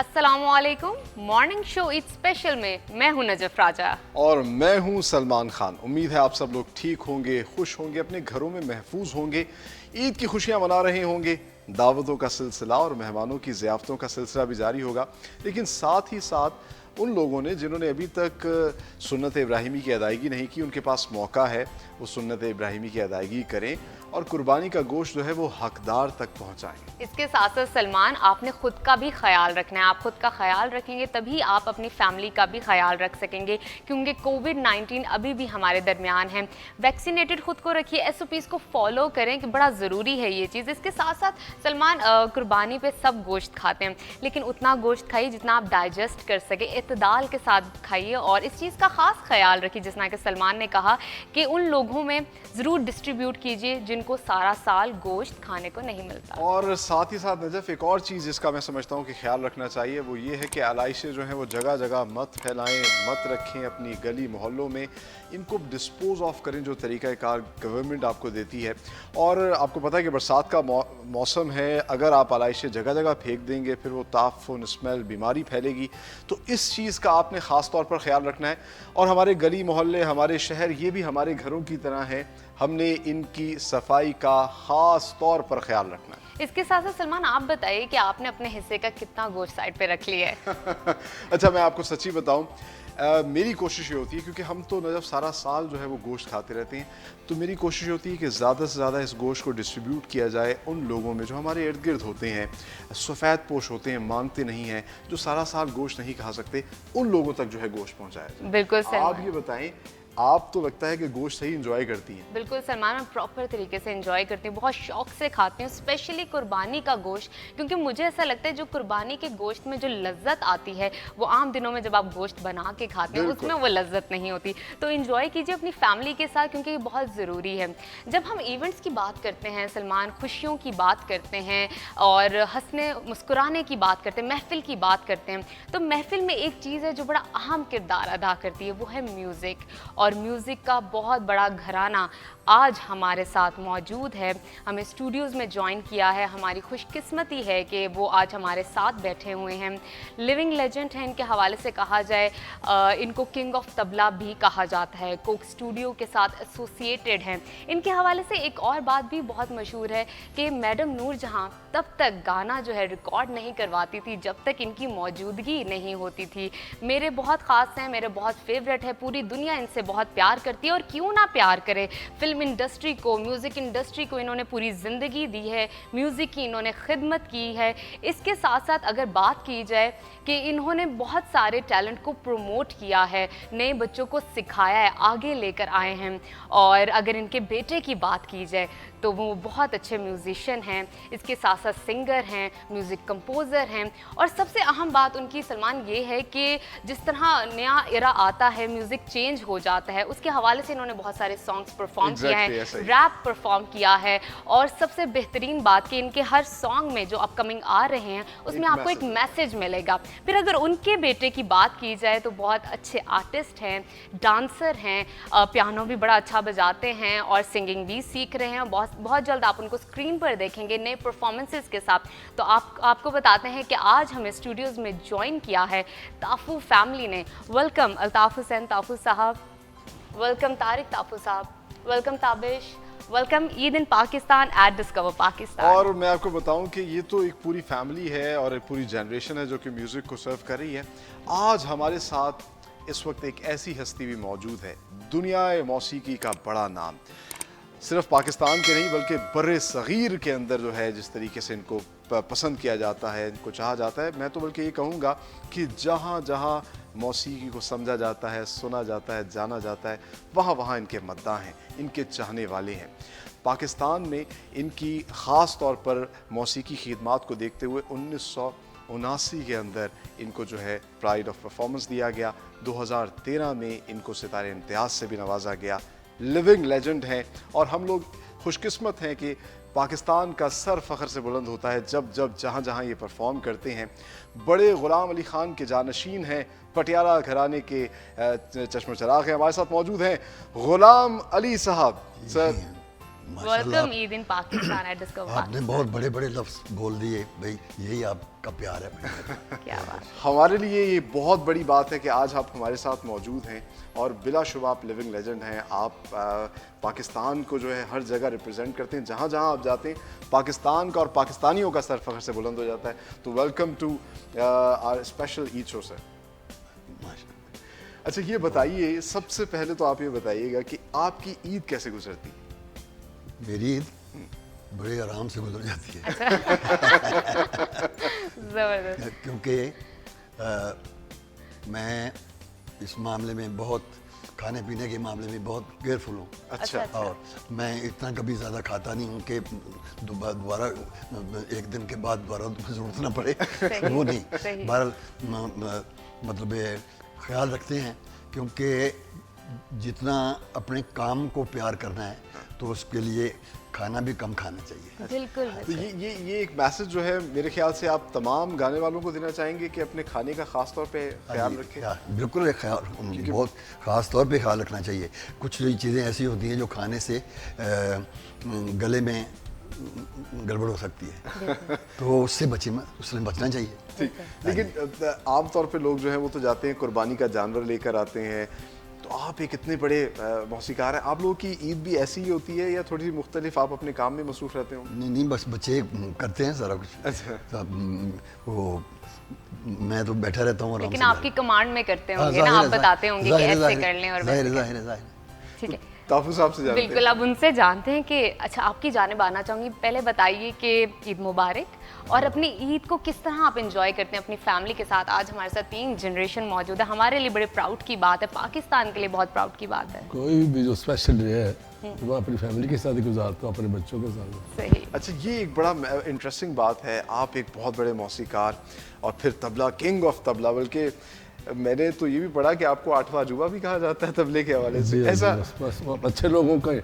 अस्सलामुअलैकुम। Morning show Eid special में मैं हूं नजफ राजा और मैं हूं सलमान खान। उम्मीद है आप सब लोग ठीक होंगे, खुश होंगे, अपने घरों में महफूज होंगे, ईद की खुशियां मना रहे होंगे। दावतों का सिलसिला और मेहमानों की ज़ियाफ़तों का सिलसिला भी जारी होगा, लेकिन साथ ही साथ उन लोगों ने जिन्होंने अभी तक सुन्नत इब्राहिमी की अदायगी नहीं की, उनके पास मौका है वो सुन्नत इब्राहिमी की अदायगी करें और कुर्बानी का गोश्त जो है वो हकदार तक पहुंचाएं। इसके साथ साथ सलमान, आपने खुद का भी ख्याल रखना है। आप खुद का ख्याल रखेंगे तभी आप अपनी फैमिली का भी ख्याल रख सकेंगे, क्योंकि कोविड-19 अभी भी हमारे दरमियान है। वैक्सीनेटेड खुद को रखिए, एसओपीज़ को फॉलो करें कि बड़ा ज़रूरी है ये चीज़। इसके साथ साथ सलमान, कुर्बानी पे सब गोश्त खाते हैं, लेकिन उतना गोश्त खाइए जितना आप डाइजेस्ट कर सके, इत्तेदाल के साथ खाइए और इस चीज़ का ख़ास ख्याल रखिए। जिस तरह कि सलमान ने कहा कि उन लोगों में ज़रूर डिस्ट्रीब्यूट कीजिए जिनको सारा साल गोश्त खाने को नहीं मिलता। और साथ ही साथ नजफ एक और चीज़ जिसका मैं समझता हूँ कि ख्याल रखना चाहिए वो ये है कि आलाइशें जो हैं वो जगह जगह मत फैलाएं, मत रखें अपनी गली मोहल्लों में। इनको डिस्पोज ऑफ करें जो तरीक़ाकार गवर्नमेंट आपको देती है। और आपको पता है कि बरसात का मौसम है, अगर आप आलाइशें जगह जगह फेंक देंगे फिर वो ताफ़ुन, स्मेल, बीमारी फैलेगी। तो इस चीज़ का आपने ख़ास तौर पर ख्याल रखना है। और हमारे गली मोहल्ले, हमारे शहर, ये भी हमारे घरों की तरह हैं, हमने इनकी सफाई का ख़ास तौर पर ख्याल रखना है। इसके साथ साथ सलमान, आप बताइए कि आपने अपने हिस्से का कितना गोश्त साइड पे रख लिया है? अच्छा, मैं आपको सच्ची बताऊं, मेरी कोशिश ये होती है, क्योंकि हम तो जब सारा साल जो है वो गोश्त खाते रहते हैं, तो मेरी कोशिश होती है कि ज़्यादा से ज़्यादा इस गोश्त को डिस्ट्रीब्यूट किया जाए उन लोगों में जो हमारे इर्द गिर्द होते हैं, सफ़ेद पोश होते हैं, मांगते नहीं हैं, जो सारा साल गोश्त नहीं खा सकते, उन लोगों तक जो है गोश्त पहुँचाया जाए। बिल्कुल सलमान, आप ये बताएं, आप तो लगता है कि गोश्त सही इंजॉय करती हैं। बिल्कुल सलमान, मैं प्रॉपर तरीके से एंजॉय करती हूँ, बहुत शौक से खाती हूँ, स्पेशली कुर्बानी का गोश्त, क्योंकि मुझे ऐसा लगता है जो कुर्बानी के गोश्त में जो लज्जत आती है वो आम दिनों में जब आप गोश्त बना के खाते हैं उसमें वो लज्जत नहीं होती। तो एंजॉय कीजिए अपनी फैमिली के साथ, क्योंकि ये बहुत ज़रूरी है। जब हम इवेंट्स की बात करते हैं सलमान, खुशियों की बात करते हैं और हंसने मुस्कुराने की बात करते हैं, महफिल की बात करते हैं, तो महफिल में एक चीज़ है जो बड़ा अहम किरदार अदा करती है, वो है म्यूज़िक। और म्यूज़िक का बहुत बड़ा घराना आज हमारे साथ मौजूद है, हमें स्टूडियोज़ में ज्वाइन किया है। हमारी खुशकिस्मती है कि वो आज हमारे साथ बैठे हुए हैं। लिविंग लेजेंड हैं, इनके हवाले से कहा जाए इनको किंग ऑफ तबला भी कहा जाता है, कोक स्टूडियो के साथ एसोसिएटेड हैं। इनके हवाले से एक और बात भी बहुत मशहूर है कि मैडम नूरजहां तब तक गाना जो है रिकॉर्ड नहीं करवाती थी जब तक इनकी मौजूदगी नहीं होती थी। मेरे बहुत ख़ास हैं, मेरे बहुत फेवरेट है, पूरी दुनिया इनसे बहुत प्यार करती है और क्यों ना प्यार करे। फिल्म इंडस्ट्री को, म्यूज़िक इंडस्ट्री को इन्होंने पूरी ज़िंदगी दी है, म्यूज़िक की इन्होंने खिदमत की है। इसके साथ साथ अगर बात की जाए कि इन्होंने बहुत सारे टैलेंट को प्रमोट किया है, नए बच्चों को सिखाया है, आगे लेकर आए हैं। और अगर इनके बेटे की बात की जाए तो वो बहुत अच्छे म्यूज़िशियन हैं, इसके साथ साथ सिंगर हैं, म्यूज़िक कंपोज़र हैं। और सबसे अहम बात उनकी सलमान ये है कि जिस तरह नया एरा आता है, म्यूज़िक चेंज हो जाता है, उसके हवाले से इन्होंने बहुत सारे सॉन्ग्स परफॉर्म किया है, रैप परफॉर्म किया है। और सबसे बेहतरीन बात कि इनके हर सॉन्ग में जो अपकमिंग आ रहे हैं उसमें आपको एक मैसेज मिलेगा। फिर अगर उनके बेटे की बात की जाए तो बहुत अच्छे आर्टिस्ट हैं, डांसर हैं, पियानो भी बड़ा अच्छा बजाते हैं और सिंगिंग भी सीख रहे हैं। बहुत जल्द आप उनको स्क्रीन पर देखेंगे नए परफॉर्मेंसेस के साथ। तो आपको बताते हैं कि आज हमें स्टूडियोज़ में ज्वाइन किया है ताफू फैमिली ने। वेलकम अल्ताफ़ हुसैन ताफू साहब, वेलकम तारिक ताफू साहब, वेलकम ताबिश, वेलकम ईद इन पाकिस्तान एट डिस्कवर पाकिस्तान। और मैं आपको बताऊं कि ये तो एक पूरी फैमिली है और एक पूरी जनरेशन है जो कि म्यूज़िक को सर्व कर रही है। आज हमारे साथ इस वक्त एक ऐसी हस्ती भी मौजूद है, दुनिया मौसीकी का बड़ा नाम, सिर्फ पाकिस्तान के नहीं बल्कि बर्रे सगीर के अंदर जो है जिस तरीके से इनको पसंद किया जाता है, इनको चाहा जाता है, मैं तो बल्कि ये कहूँगा कि जहाँ जहाँ मौसीकी को समझा जाता है, सुना जाता है, जाना जाता है, वहाँ वहाँ इनके मद्दाह हैं, इनके चाहने वाले हैं। पाकिस्तान में इनकी ख़ास तौर पर मौसीकी खिदमात को देखते हुए 1979 के अंदर इनको जो है प्राइड ऑफ परफॉर्मेंस दिया गया। 2013 में इनको सितारे इम्तियाज़ से भी नवाजा गया। लिविंग लेजेंड हैं और हम लोग खुशकिस्मत हैं कि पाकिस्तान का सर फ़ख्र से बुलंद होता है जब जहाँ जहाँ ये परफॉर्म करते हैं। बड़े ग़ुलाम अली ख़ान के जानशीन हैं, पटियाला घराने के चश्म चराग़ हैं। हमारे साथ मौजूद हैं ग़ुलाम अली साहब। सर वेलकम ईद इन पाकिस्तान एट डिस्कवर आपने बहुत बड़े बड़े लफ्ज बोल दिए भाई, यही आपका प्यार है भाई। क्या बात। हमारे लिए ये बहुत बड़ी बात है कि आज आप हमारे साथ मौजूद हैं और बिलाशुबा आप लिविंग लेजेंड हैं। आप पाकिस्तान को जो है हर जगह रिप्रेजेंट करते हैं, जहाँ जहाँ आप जाते हैं पाकिस्तान का और पाकिस्तानियों का सर फख्र से बुलंद हो जाता है। तो welcome to our special Eid show sir. अच्छा ये बताइए, सबसे पहले तो आप ये बताइएगा कि आपकी ईद कैसे गुजरती है? मेरी ईद बड़े आराम से गुजर जाती है। जबरदस्त। क्योंकि मैं इस मामले में बहुत, खाने पीने के मामले में बहुत केयरफुल हूँ। अच्छा। और मैं इतना कभी ज़्यादा खाता नहीं हूँ कि दोबारा एक दिन के बाद दोबारा ज़रूरत ना पड़े। वो नहीं, बहरहाल मतलब ये ख्याल रखते हैं, क्योंकि जितना अपने काम को प्यार करना है तो उसके लिए खाना भी कम खाना चाहिए। बिल्कुल। तो ये एक मैसेज जो है मेरे ख्याल से आप तमाम गाने वालों को देना चाहेंगे कि अपने खाने का खास तौर पे ख्याल रखें। बिल्कुल एक ख्याल, बहुत ख़ास तौर पे ख्याल रखना चाहिए। कुछ चीज़ें ऐसी होती हैं जो खाने से गले में गड़बड़ हो सकती है, तो उससे बचना चाहिए। ठीक, लेकिन आमतौर पे लोग जो है वो तो जाते हैं कुर्बानी का जानवर लेकर आते हैं। तो आप एक इतने बड़े मौसीकार हैं, आप लोगों की ईद भी ऐसी ही होती है या थोड़ी सी मुख्तलिफ, आप अपने काम में मसरूफ़ रहते हो? नहीं, बस बच्चे करते हैं सारा कुछ। अच्छा। तो वो मैं तो बैठा रहता हूँ। लेकिन आपकी कमांड में करते होंगे ना, आप बताते होंगे कि ऐसे कर लें और वैसे कर लें। ठीक है, ताफुज़ साहब से जानते हैं। बिल्कुल, अब उनसे जानते हैं कि अच्छा आपकी जानिब आना चाहूँगी। पहले बताइए कि ईद मुबारक, और अपनी ईद को किस तरह आप एंजॉय करते हैं अपनी फैमिली के साथ। आज हमारे साथ 3 जनरेशन मौजूद है, हमारे लिए बड़े प्राउड की बात है, पाकिस्तान के लिए बहुत प्राउड की बात है। कोई भी जो स्पेशल डे है वो अपनी फैमिली के साथ ही गुजारता हूँ, अपने बच्चों के साथ। सही। अच्छा ये एक बड़ा इंटरेस्टिंग बात है, आप एक बहुत बड़े मौसीकार और फिर तबला, किंग ऑफ तबला, बल्कि मैंने तो ये भी पढ़ा कि आपको 8वां अजूबा भी कहा जाता है तबले के हवाले से। ऐसा बस अच्छे लोगों के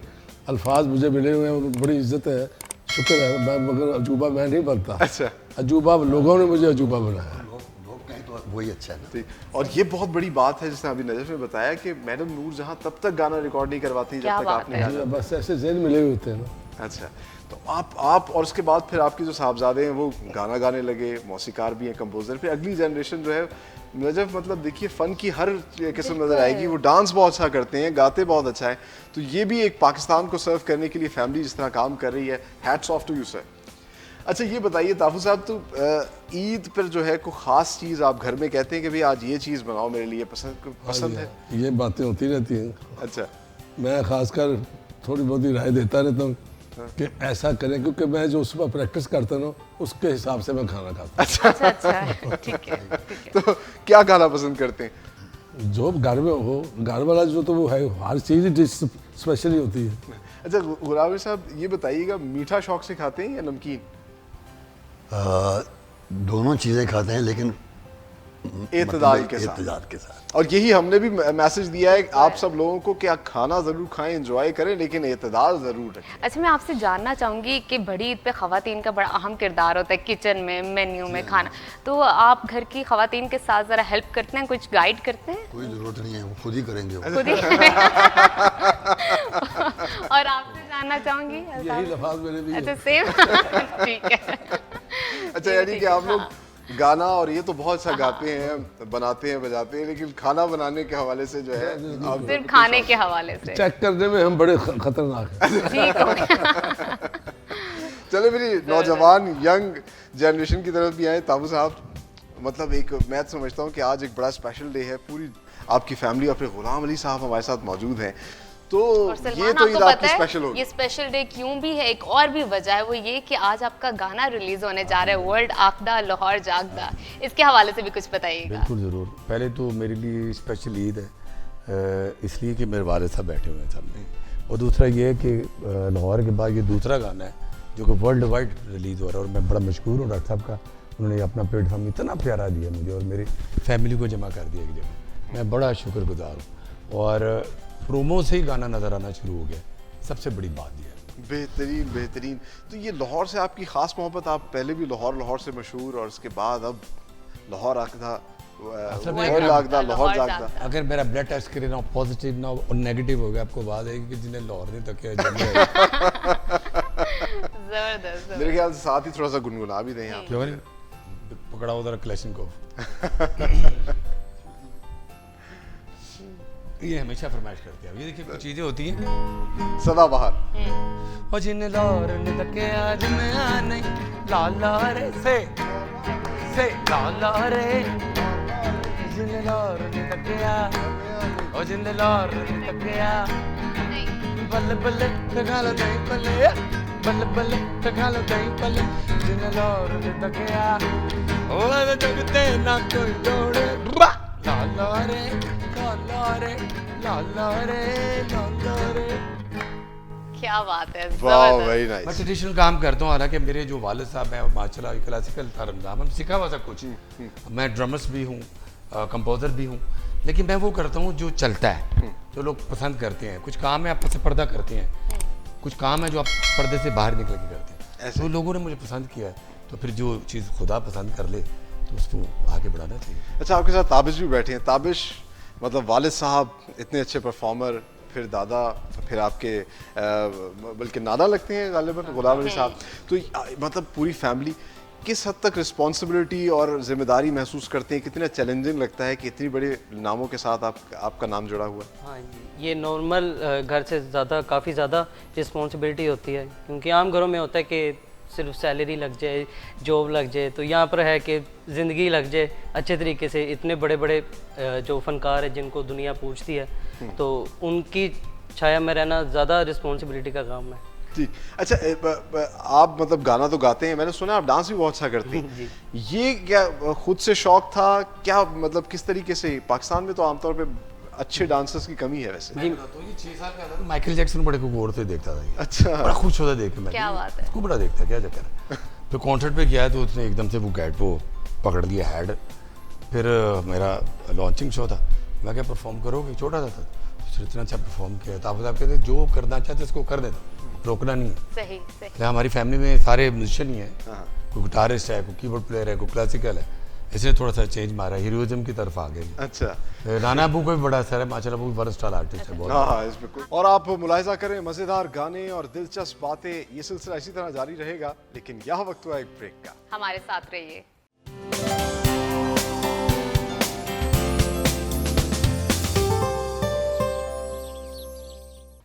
अल्फाज मुझे मिले हुए हैं, बड़ी इज्जत है, शुक्र है। मैं मगर अजूबा मैं नहीं बनता। अच्छा, अजूबा लोगों ने मुझे अजूबा बनाया। लोग कहें तो वही अच्छा है ना। ठीक, और ये बहुत बड़ी बात है जिसने अभी नजफ ने बताया कि मैडम नूर जहां तब तक गाना रिकॉर्ड नहीं करवाती जब तक आप नहीं गाना। बस ऐसे ज़हन मिले हुए होते हैं ना। अच्छा, तो आप और उसके बाद फिर आपके जो साहबजादे हैं वो गाना गाने लगे, मौसीकार भी हैं, कंपोजर। फिर अगली जनरेशन जो है नजफ, मतलब देखिए फ़न की हर किस्म नज़र आएगी। वो डांस बहुत अच्छा करते हैं, गाते बहुत अच्छा है। तो ये भी एक पाकिस्तान को सर्व करने के लिए फैमिली जिस तरह काम कर रही है, hats off to you sir. अच्छा ये बताइए ताफुज़ साहब, तो ईद पर जो है कोई ख़ास चीज़ आप घर में कहते हैं कि भाई आज ये चीज़ बनाओ मेरे लिए, पसंद है? ये बातें होती रहती हैं। अच्छा, मैं खासकर थोड़ी बहुत ही राय देता रहता हूँ कि ऐसा करें, क्योंकि मैं जो सुबह प्रैक्टिस करता हूँ उसके हिसाब से मैं खाना खाता हूँ। अच्छा, ठीक है। तो क्या गाना पसंद करते हैं? जो घर में हो, घर वाला जो तो वो है, हर चीज़ डिश स्पेशली होती है। अच्छा गुलाम साहब ये बताइएगा, मीठा शौक से खाते हैं या नमकीन? दोनों चीज़ें खाते हैं, लेकिन एतदाल के साथ। और यही हमने भी मैसेज दिया है आप सब लोगों को कि आप खाना ज़रूर खाएं, एंजॉय करें, लेकिन एतदाल ज़रूर रखें। अच्छा मैं आपसे जानना चाहूँगी कि बड़ी ईद पे ख़वातीन का बड़ा अहम किरदार होता है किचन में, मेन्यू में खाना। तो आप घर की ख़वातीन के साथ ज़रा हेल्प करते हैं, कुछ गाइड करते हैं? कोई ज़रूरत नहीं है, वो खुद ही करेंगे वो। खुद ही और आपसे जानना चाहूँगी। यही लफ्ज़ मेरे भी अच्छा सेम। ठीक है। अच्छा यानी कि आप लोग गाना और ये तो बहुत अच्छा गाते हैं, बनाते हैं, बजाते हैं, लेकिन खाना बनाने के हवाले से जो है आप सिर्फ खाने के हवाले से चेक करने में हम बड़े खतरनाक हैं। ठीक हो गया। चलो मेरी नौजवान यंग जनरेशन की तरफ भी आए ताबू साहब। मतलब एक मैं समझता हूँ कि आज एक बड़ा स्पेशल डे है, पूरी आपकी फैमिली और फिर गुलाम अली साहब हमारे साथ मौजूद हैं, तो ये तो ईद आपकी स्पेशल होगी। ये स्पेशल डे क्यों भी है, एक और भी वजह है, वो ये कि आज आपका गाना रिलीज होने जा रहा है, वर्ल्ड आखदा लाहौर जागदा। इसके हवाले से भी कुछ बताइएगा। बिल्कुल ज़रूर। पहले तो मेरे लिए स्पेशल ईद है इसलिए कि मेरे वालिद साहब बैठे हुए हैं सामने, और दूसरा ये है कि लाहौर के बाद ये दूसरा गाना है जो कि वर्ल्ड वाइड रिलीज़ हो रहा है, और मैं बड़ा मशहूर हूँ डॉक्टर साहब का। उन्होंने अपना प्लेटफॉर्म इतना प्यारा दिया मुझे और मेरी फैमिली को जमा कर दिया एक जगह। मैं बड़ा शुक्रगुजार हूँ, और प्रोमो से ही गाना नज़र आना शुरू हो गया, सबसे बड़ी बात यह है। बेहतरीन बेहतरीन। तो ये लाहौर से आपकी ख़ास मोहब्बत, आप पहले भी लाहौर से मशहूर और उसके बाद अब लाहौर आखदा, वो लागदा लाहौर जागदा। अगर मेरा ब्लड टेस्ट करे ना पॉजिटिव ना और नेगेटिव हो गया, आपको बात है कि जिन्हें लाहौर नहीं तक जबरदस्त। मेरे ख्याल से साथ ही थोड़ा सा गुनगुना भी दें आप। क्यों नहीं पकड़ा उधर क्लैशिंग को। ये हमेशा फरमाइश करते हैं। ये देखिए कुछ चीजें होती हैं सदाबहार। ओ जिन लाहौर ने तके आज मैं आ नहीं ला ला रे से ला ला रे जिन लाहौर ने तके आ ओ जिन लाहौर ने तके आ बल्ले बल्ले तका लो नहीं बल्ले बल्ले बल्ले तका लो नहीं बल्ले जिन लाहौर ने तके आ ओ जगते ना कोई दौड़े ला ला रे ला ला रे ला ला रे ला ला रे। क्या बात है, वाह जबरदस्त। वेरी मैं नाइस। ट्रेडिशनल काम करता हूँ, हालांकि मेरे जो वालिद साहब हैं माशाल्लाह क्लासिकल था रमजान में सीखा हुआ था कुछ। मैं ड्रमर्स भी हूँ, कंपोजर भी हूँ, लेकिन मैं वो करता हूँ जो चलता है, जो लोग पसंद करते हैं। कुछ काम है आप से पर्दा करते हैं, कुछ काम है जो आप पर्दे से बाहर निकल के करते हैं। तो लोगों ने मुझे पसंद किया है, तो फिर जो चीज़ खुदा पसंद कर ले तो उसको आगे बढ़ाना चाहिए। अच्छा, आपके साथ ताबिश भी बैठे हैं। ताबिश मतलब वालिद साहब इतने अच्छे परफॉर्मर, फिर दादा, फिर आपके बल्कि नाना लगते हैं गालिबन गुलाम अली साहब। तो मतलब पूरी फैमिली किस हद तक रिस्पॉन्सिबिलिटी और जिम्मेदारी महसूस करते हैं? कितना चैलेंजिंग लगता है कि इतनी बड़े नामों के साथ आपका नाम जुड़ा हुआ है? हाँ जी, ये नॉर्मल घर से ज़्यादा काफ़ी ज़्यादा रिस्पॉन्सिबिलिटी होती है, क्योंकि आम घरों में होता है कि सिर्फ सैलरी लग जाए, जॉब लग जाए, तो यहाँ पर है कि ज़िंदगी लग जाए अच्छे तरीके से। इतने बड़े बड़े जो फनकार है जिनको दुनिया पूछती है, तो उनकी छाया में रहना ज़्यादा रिस्पॉन्सिबिलिटी का काम है। ठीक। अच्छा, आप मतलब गाना तो गाते हैं, मैंने सुना आप डांस भी बहुत अच्छा करते हैं। ये क्या खुद से शौक था क्या? मतलब किस तरीके से? पाकिस्तान में तो आमतौर पे अच्छे डांसर्स की कमी है वैसे। तो ये 6 साल का था, माइकल जैक्सन बड़े को गौर से देखता था ये। अच्छा। बड़ा खुश होता देख के मैं। क्या बात है। उसको बड़ा देखता, क्या चक्कर है। फिर कॉन्सर्ट पे गया तो उसने एकदम से वो गैट वो पकड़ लिया हेड। फिर मेरा लॉन्चिंग शो था, मैं क्या परफॉर्म करोगे? छोटा था तो इतना अच्छा परफॉर्म किया। तो आप कहते जो करना चाहते उसको कर देते, रोकना नहीं है। सही सही। क्या हमारी फैमिली में सारे म्यूजिशियन ही हैं, कोई गिटारिस्ट है, कोई कीबोर्ड प्लेयर है, कोई क्लासिकल है। इसने थोड़ा सा चेंज मारा, हीरोइज्म की तरफ आ गए। अच्छा। राना अबू को भी बड़ा असर है माशाल्लाह, वो बड़ा स्टार आर्टिस्ट है बहुत। हाँ, इसमें कोई और आप मुलाहिजा करें मज़ेदार गाने और दिलचस्प बातें, ये सिलसिला इसी तरह जारी रहेगा। लेकिन यह वक्त हुआ एक ब्रेक का। हमारे साथ रहिए।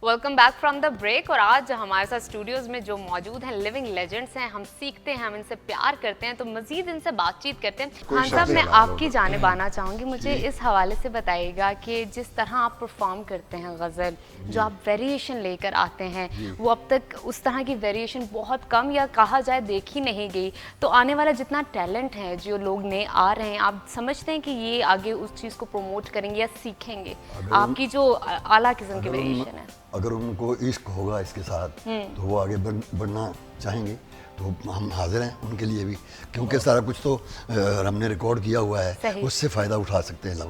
Welcome back from the break. और आज हमारे साथ स्टूडियोज़ में जो मौजूद हैं लिविंग लेजेंड्स हैं, हम सीखते हैं, हम इनसे प्यार करते हैं, तो मज़ीद इनसे बातचीत करते हैं। खान साहब, मैं आपकी जानिब आना चाहूँगी। मुझे इस हवाले से बताइएगा कि जिस तरह आप परफॉर्म करते हैं गज़ल, जो आप वेरिएशन लेकर आते हैं, वो अब तक उस तरह की वेरिएशन बहुत कम या कहा जाए देखी नहीं गई। तो आने वाला जितना टैलेंट है, जो लोग नए आ रहे हैं, आप समझते हैं कि ये आगे उस चीज़ को प्रमोट करेंगे या सीखेंगे? आपकी जो आला किस्म की वेरिएशन है, अगर उनको इश्क होगा इसके साथ तो वो आगे बढ़ना चाहेंगे, तो हम हाजिर हैं उनके लिए भी, क्योंकि सारा कुछ तो हमने रिकॉर्ड किया हुआ है, उससे फ़ायदा उठा सकते हैं लोग।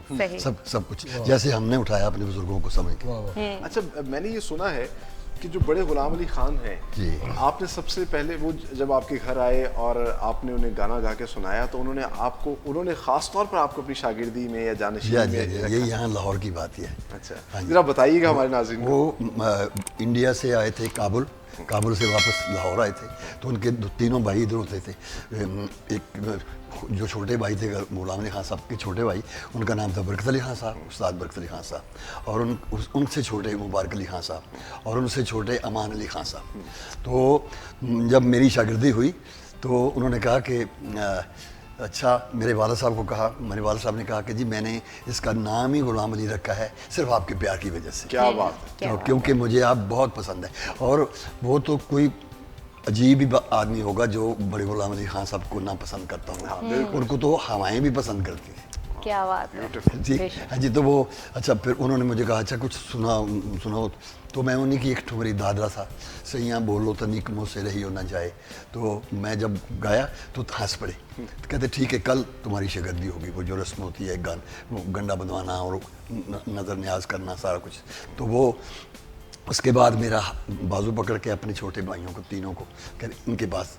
सब कुछ जैसे हमने उठाया अपने बुजुर्गों को समझ के। अच्छा, मैंने ये सुना है कि जो बड़े गुलाम अली खान हैं, आपने सबसे पहले वो जब आपके घर आए और आपने उन्हें गाना गा के सुनाया, तो उन्होंने खास तौर पर आपको अपनी शागिर्दी में या जानशीनी में ये यहाँ लाहौर की बात ही है। अच्छा, जरा बताइएगा हमारे नाज़रीन को। वो इंडिया से आए थे, काबुल से वापस लाहौर आए थे, तो उनके तीनों भाई इधर होते थे। एक जो छोटे भाई थे गुलाम अली खान साहब के छोटे भाई, उनका नाम था बरकत अली खान साहब, उस्ताद बरकत अली खान साहब, और उनसे छोटे मुबारक अली खान साहब, और उनसे छोटे अमान अली खान साहब। तो जब मेरी शागिर्दी हुई तो उन्होंने कहा कि अच्छा, मेरे वालिद साहब को कहा, मेरे वालिद साहब ने कहा कि जी मैंने इसका नाम ही गुलाम अली रखा है सिर्फ आपके प्यार की वजह से। क्या बात है। क्योंकि मुझे आप बहुत पसंद है, और वो तो कोई अजीब ही आदमी होगा जो बड़े गुलाम अली खान साहब को ना पसंद करता होगा। उनको तो हवाएं भी पसंद करती हैं। क्या बात है जी। हाँ जी। तो वो अच्छा, फिर उन्होंने मुझे कहा अच्छा कुछ सुनाओ। तो मैं उन्हीं की एक ठुमरी दादरा था, सैया बोलो तनिक मुँह से रही हो ना जाए। तो मैं जब गाया तो हंस पड़े, तो कहते ठीक है, कल तुम्हारी शागिर्दी होगी। वो जो रस्म होती है, गंडा बंधवाना और नज़र न्याज करना, सारा कुछ। तो वो उसके बाद मेरा बाजू पकड़ के अपने छोटे भाइयों को तीनों को कहते इनके पास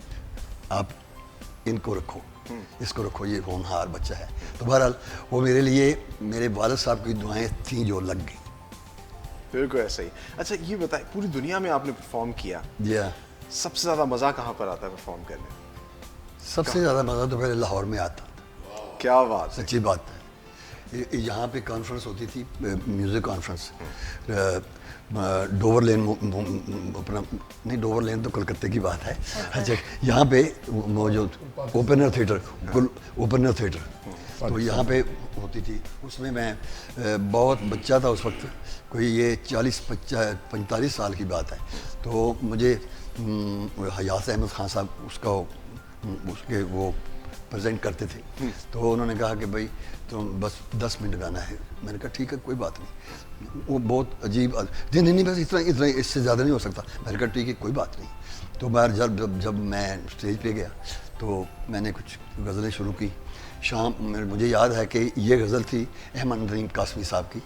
आप इनको रखो, इसको रखो, ये होनहार बच्चा है। तो बहरहाल वो मेरे लिए मेरे वालिद साहब की दुआएं थीं जो लग गई। बिल्कुल ऐसा ही। अच्छा ये बताएं, पूरी दुनिया में आपने परफॉर्म किया, जी हाँ, सबसे ज़्यादा मज़ा कहाँ पर आता है परफॉर्म करने में? सबसे ज़्यादा मज़ा तो पहले लाहौर में आता, क्या बात है। सच्ची बात है। यहाँ पे कॉन्फ्रेंस होती थी, म्यूज़िक कॉन्फ्रेंस, डोवर लेन, अपना नहीं, डोवर लेन तो कलकत्ते की बात है। अच्छा, यहाँ पे मौजूद ओपनर थिएटर, ओपनर थिएटर, तो यहाँ पे होती थी। उसमें मैं बहुत बच्चा था उस वक्त, कोई ये 45 साल की बात है। तो मुझे हयात अहमद खान साहब उसके वो प्रेजेंट करते थे। तो उन्होंने कहा कि भाई तुम बस 10 मिनट गाना है। मैंने कहा ठीक है, कोई बात नहीं। वो बहुत अजीब, नहीं बस इतना इससे ज़्यादा नहीं हो सकता। मैंने कहा ठीक है, कोई बात नहीं। तो मैं जब मैं स्टेज पे गया तो मैंने कुछ गज़लें शुरू की। शाम, मुझे याद है कि ये गज़ल थी अहमद नदीम कासमी साहब की,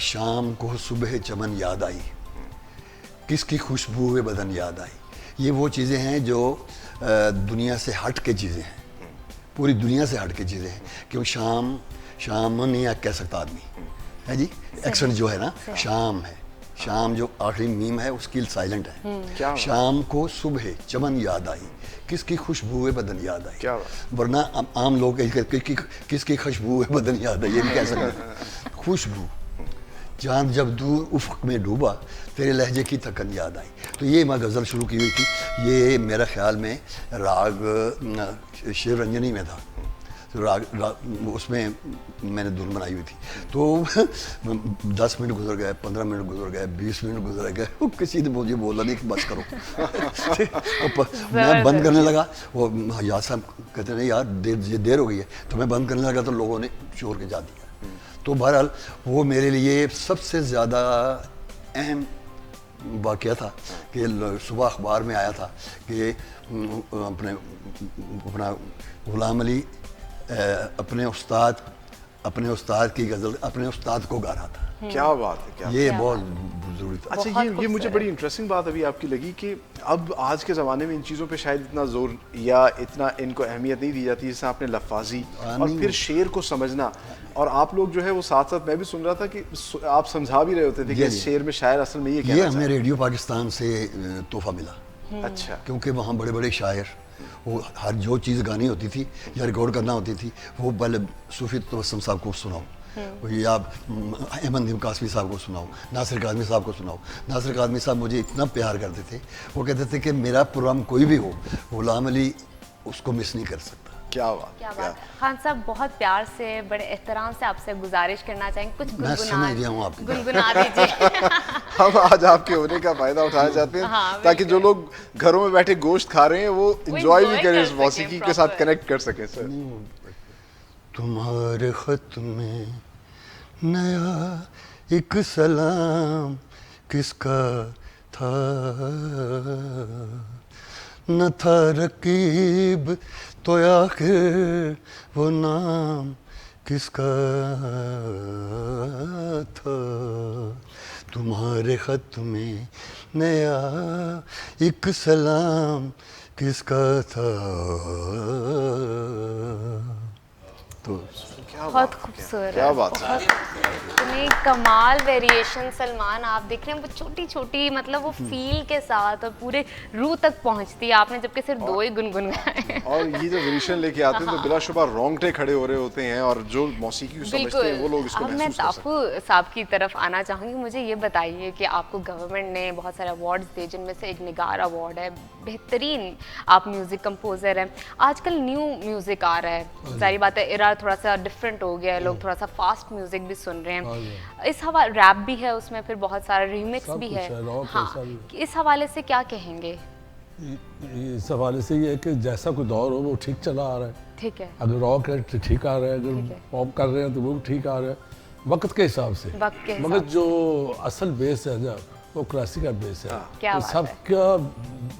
शाम को सुबह चमन याद आई, किसकी खुशबू बदन याद आई। ये वो चीज़ें हैं जो दुनिया से हट के चीज़ें हैं, पूरी दुनिया से हट के चीज़ें हैं। क्यों शाम नहीं कह सकता आदमी, है जी, एक्सेंट जो है ना, शाम है, शाम जो आखिरी मीम है उसकी साइलेंट है। शाम को सुबह चमन याद आई, किसकी खुशबू बदन याद आई। क्या बात। वरना आम लोग किसकी खुशबू बदन याद आई, ये भी कह सकते। खुशबू, चांद जब दूर उफ़क़ में डूबा, तेरे लहजे की थकन याद आई। तो ये मैं गज़ल शुरू की हुई थी। ये मेरा ख्याल में राग शिव रंजनी में था, तो राग उसमें मैंने धुन बनाई हुई थी। तो 10 मिनट गुजर गए, 15 मिनट गुजर गए, 20 मिनट गुजर गए, किसी ने मुझे बोला नहीं कि बस करो। मैं बंद करने लगा, वो हयात साहब कहते नहीं यार देर हो गई है। तो मैं बंद करने लगा तो लोगों ने शोर के जा दिया। तो बहरहाल वो मेरे लिए सबसे ज़्यादा अहम वाक़या था कि सुबह अखबार में आया था कि अपना ग़ुलाम अली अपने उस्ताद की गज़ल अपने उस्ताद को गा रहा था। क्या बात है, क्या ये बहुत ज़रूरी था। अच्छा ये मुझे बड़ी इंटरेस्टिंग बात अभी आपकी लगी कि अब आज के ज़माने में इन चीज़ों पे शायद इतना जोर या इतना इनको अहमियत नहीं दी जाती, जैसे आपने लफाजी और फिर शेर को समझना। और आप लोग जो है वो साथ साथ, मैं भी सुन रहा था कि आप समझा भी रहे होते थे कि इस शेर में शायर असल में ये कहना ये हमें रेडियो पाकिस्तान से तोहफा मिला। अच्छा, क्योंकि वहाँ बड़े बड़े शायर, वो हर जो चीज़ गानी होती थी या रिकॉर्ड करना होती थी, वो पहले सूफी तबस्सुम साहब को सुनाओ, या अहमद नदीम कासमी साहब को सुनाओ, नासिर काज़मी साहब को सुनाओ। नासिर काज़मी साहब मुझे इतना प्यार करते थे, वो कहते थे कि मेरा प्रोग्राम कोई भी हो, ग़ुलाम अली उसको मिस नहीं कर सकता। क्या बात, क्या बात। खान साहब बहुत प्यार से, बड़े एहतराम से आपसे गुजारिश करना चाहेंगे, कुछ गुनगुना दीजिए। हम आज आपके होने का फायदा उठाना चाहते हैं, हाँ, ताकि जो लोग घरों में बैठे गोश्त खा रहे हैं वो एंजॉय भी करें, इस कर मौसीकी सकें के साथ proper। कनेक्ट कर सकें। सर तुम्हारे खत में नया एक सलाम किसका था, न था रकीब तो आखिर वो नाम किसका था। तुम्हारे खत में नया एक सलाम किसका था। तो बहुत खूबसूरत, क्या बात है। इतनी कमाल वेरिएशन सलमान आप देख रहे हैं, वो छोटी छोटी, मतलब वो फील के साथ और पूरे रूह तक पहुंचती है। आपने जबकि सिर्फ 2 ही गुनगुन गाए। और ये जो वेरिएशन लेके आते हैं तो बिलाशुबा रोंगटे खड़े हो रहे होते हैं, और जो मौसीकी को समझते हैं वो लोग इसको अब मैं महसूस कर सकते हैं। ताफू साहब की तरफ आना चाहूँगी। मुझे ये बताइए कि आपको गवर्नमेंट ने बहुत सारे अवार्ड्स दिए, जिनमें से एक निगार अवार्ड है, बेहतरीन आप म्यूज़िक कंपोज़र हैं। आजकल न्यू म्यूज़िक आ रहा है, सारी बात है, इरा थोड़ा सा डिफरेंट हो गया है, लोग थोड़ा सा फास्ट म्यूज़िक भी सुन रहे हैं। इस हवाले रैप भी है उसमें, फिर बहुत सारा रीमिक्स भी है। हाँ, इस हवाले से क्या कहेंगे? इस हवाले से ये है कि जैसा कोई दौर हो वो ठीक चला आ रहा है। ठीक है, अगर रॉक है तो ठीक आ रहा है, अगर पॉप कर रहे हैं तो वो भी ठीक आ रहा है, वक्त के हिसाब से। वक्त के मगर जो असल बेस है ना, वो क्लासिकल बेस है। क्या तो बात है। सबका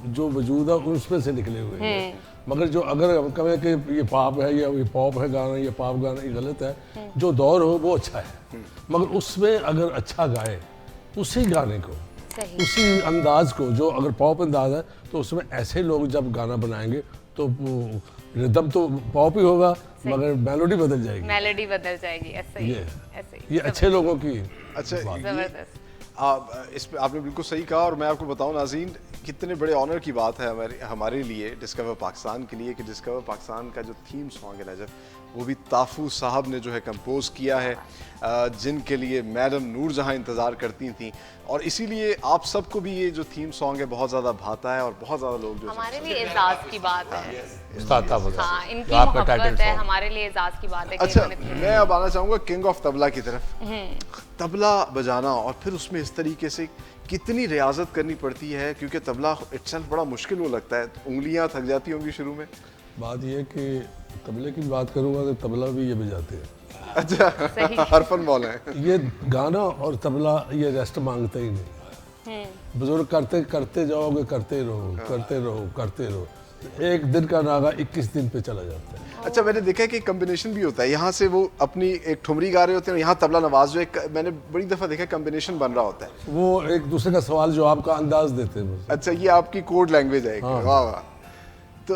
जो वजूद है उसमें से निकले हुए हैं। मगर जो अगर हम कहें कि ये पॉप है या ये पॉप है गाना, ये पॉप गाना, ये गलत है। जो दौर हो वो अच्छा है, मगर उसमें अगर अच्छा गाए उसी गाने को, उसी अंदाज को, जो अगर पॉप अंदाज है तो उसमें ऐसे लोग जब गाना बनाएंगे तो रिदम तो पॉप ही होगा मगर मेलोडी बदल जाएगी। मेलोडी बदल जाएगी, ऐसे ही ये ऐसे ही ये अच्छे लोगों की अच्छा जबरदस्त। इस पे आपने बिल्कुल सही कहा और मैं आपको बताऊं नाज़रीन कितने बड़े ऑनर की बात है हमारे लिए डिस्कवर पाकिस्तान के लिए कि डिस्कवर पाकिस्तान का जो थीम सॉन्ग है नजफ वो भी ताफू साहब ने जो है कंपोज किया है, जिनके लिए मैडम नूरजहां इंतज़ार करती थी और इसीलिए आप सबको भी ये जो थीम सॉन्ग है बहुत ज़्यादा भाता है और बहुत ज़्यादा लोग जो हमारे लिए एजाज की बात है। उस्ताद ताफूज़ हाँ, साहब, इनकी जो आपका टाइटल मोहब्बत है, सॉन्ग हमारे लिए एजाज की बात है कि अच्छा इन्होंने मैं अब आना चाहूँगा किंग ऑफ तबला की तरफ। तबला बजाना और फिर उसमें इस तरीके से कितनी रियाजत करनी पड़ती है क्योंकि तबला इटसेल्फ बड़ा मुश्किल वो लगता है, उंगलियां थक जाती होंगी शुरू में। बात ये कि तबले की बात करूँगा तो तबला भी ये बजाते हैं। अच्छा हरफन मौल है। ये गाना और तबला ये रेस्ट मांगते ही नहीं। बुजुर्ग करते करते जाओगे, करते रहो करते रहो करते रहो, एक दिन का नागा 21 दिन पे चला जाता है। अच्छा मैंने देखा है कि कॉम्बिनेशन भी होता है, यहाँ से वो अपनी एक ठुमरी गा रहे होते हैं, यहाँ तबला नवाज जो एक मैंने बड़ी दफ़ा देखा कॉम्बिनेशन बन रहा होता है। वो एक दूसरे का सवाल जवाब का अंदाज देते हैं बस। अच्छा ये आपकी कोड लैंग्वेज है। हाँ। वाह वाह। तो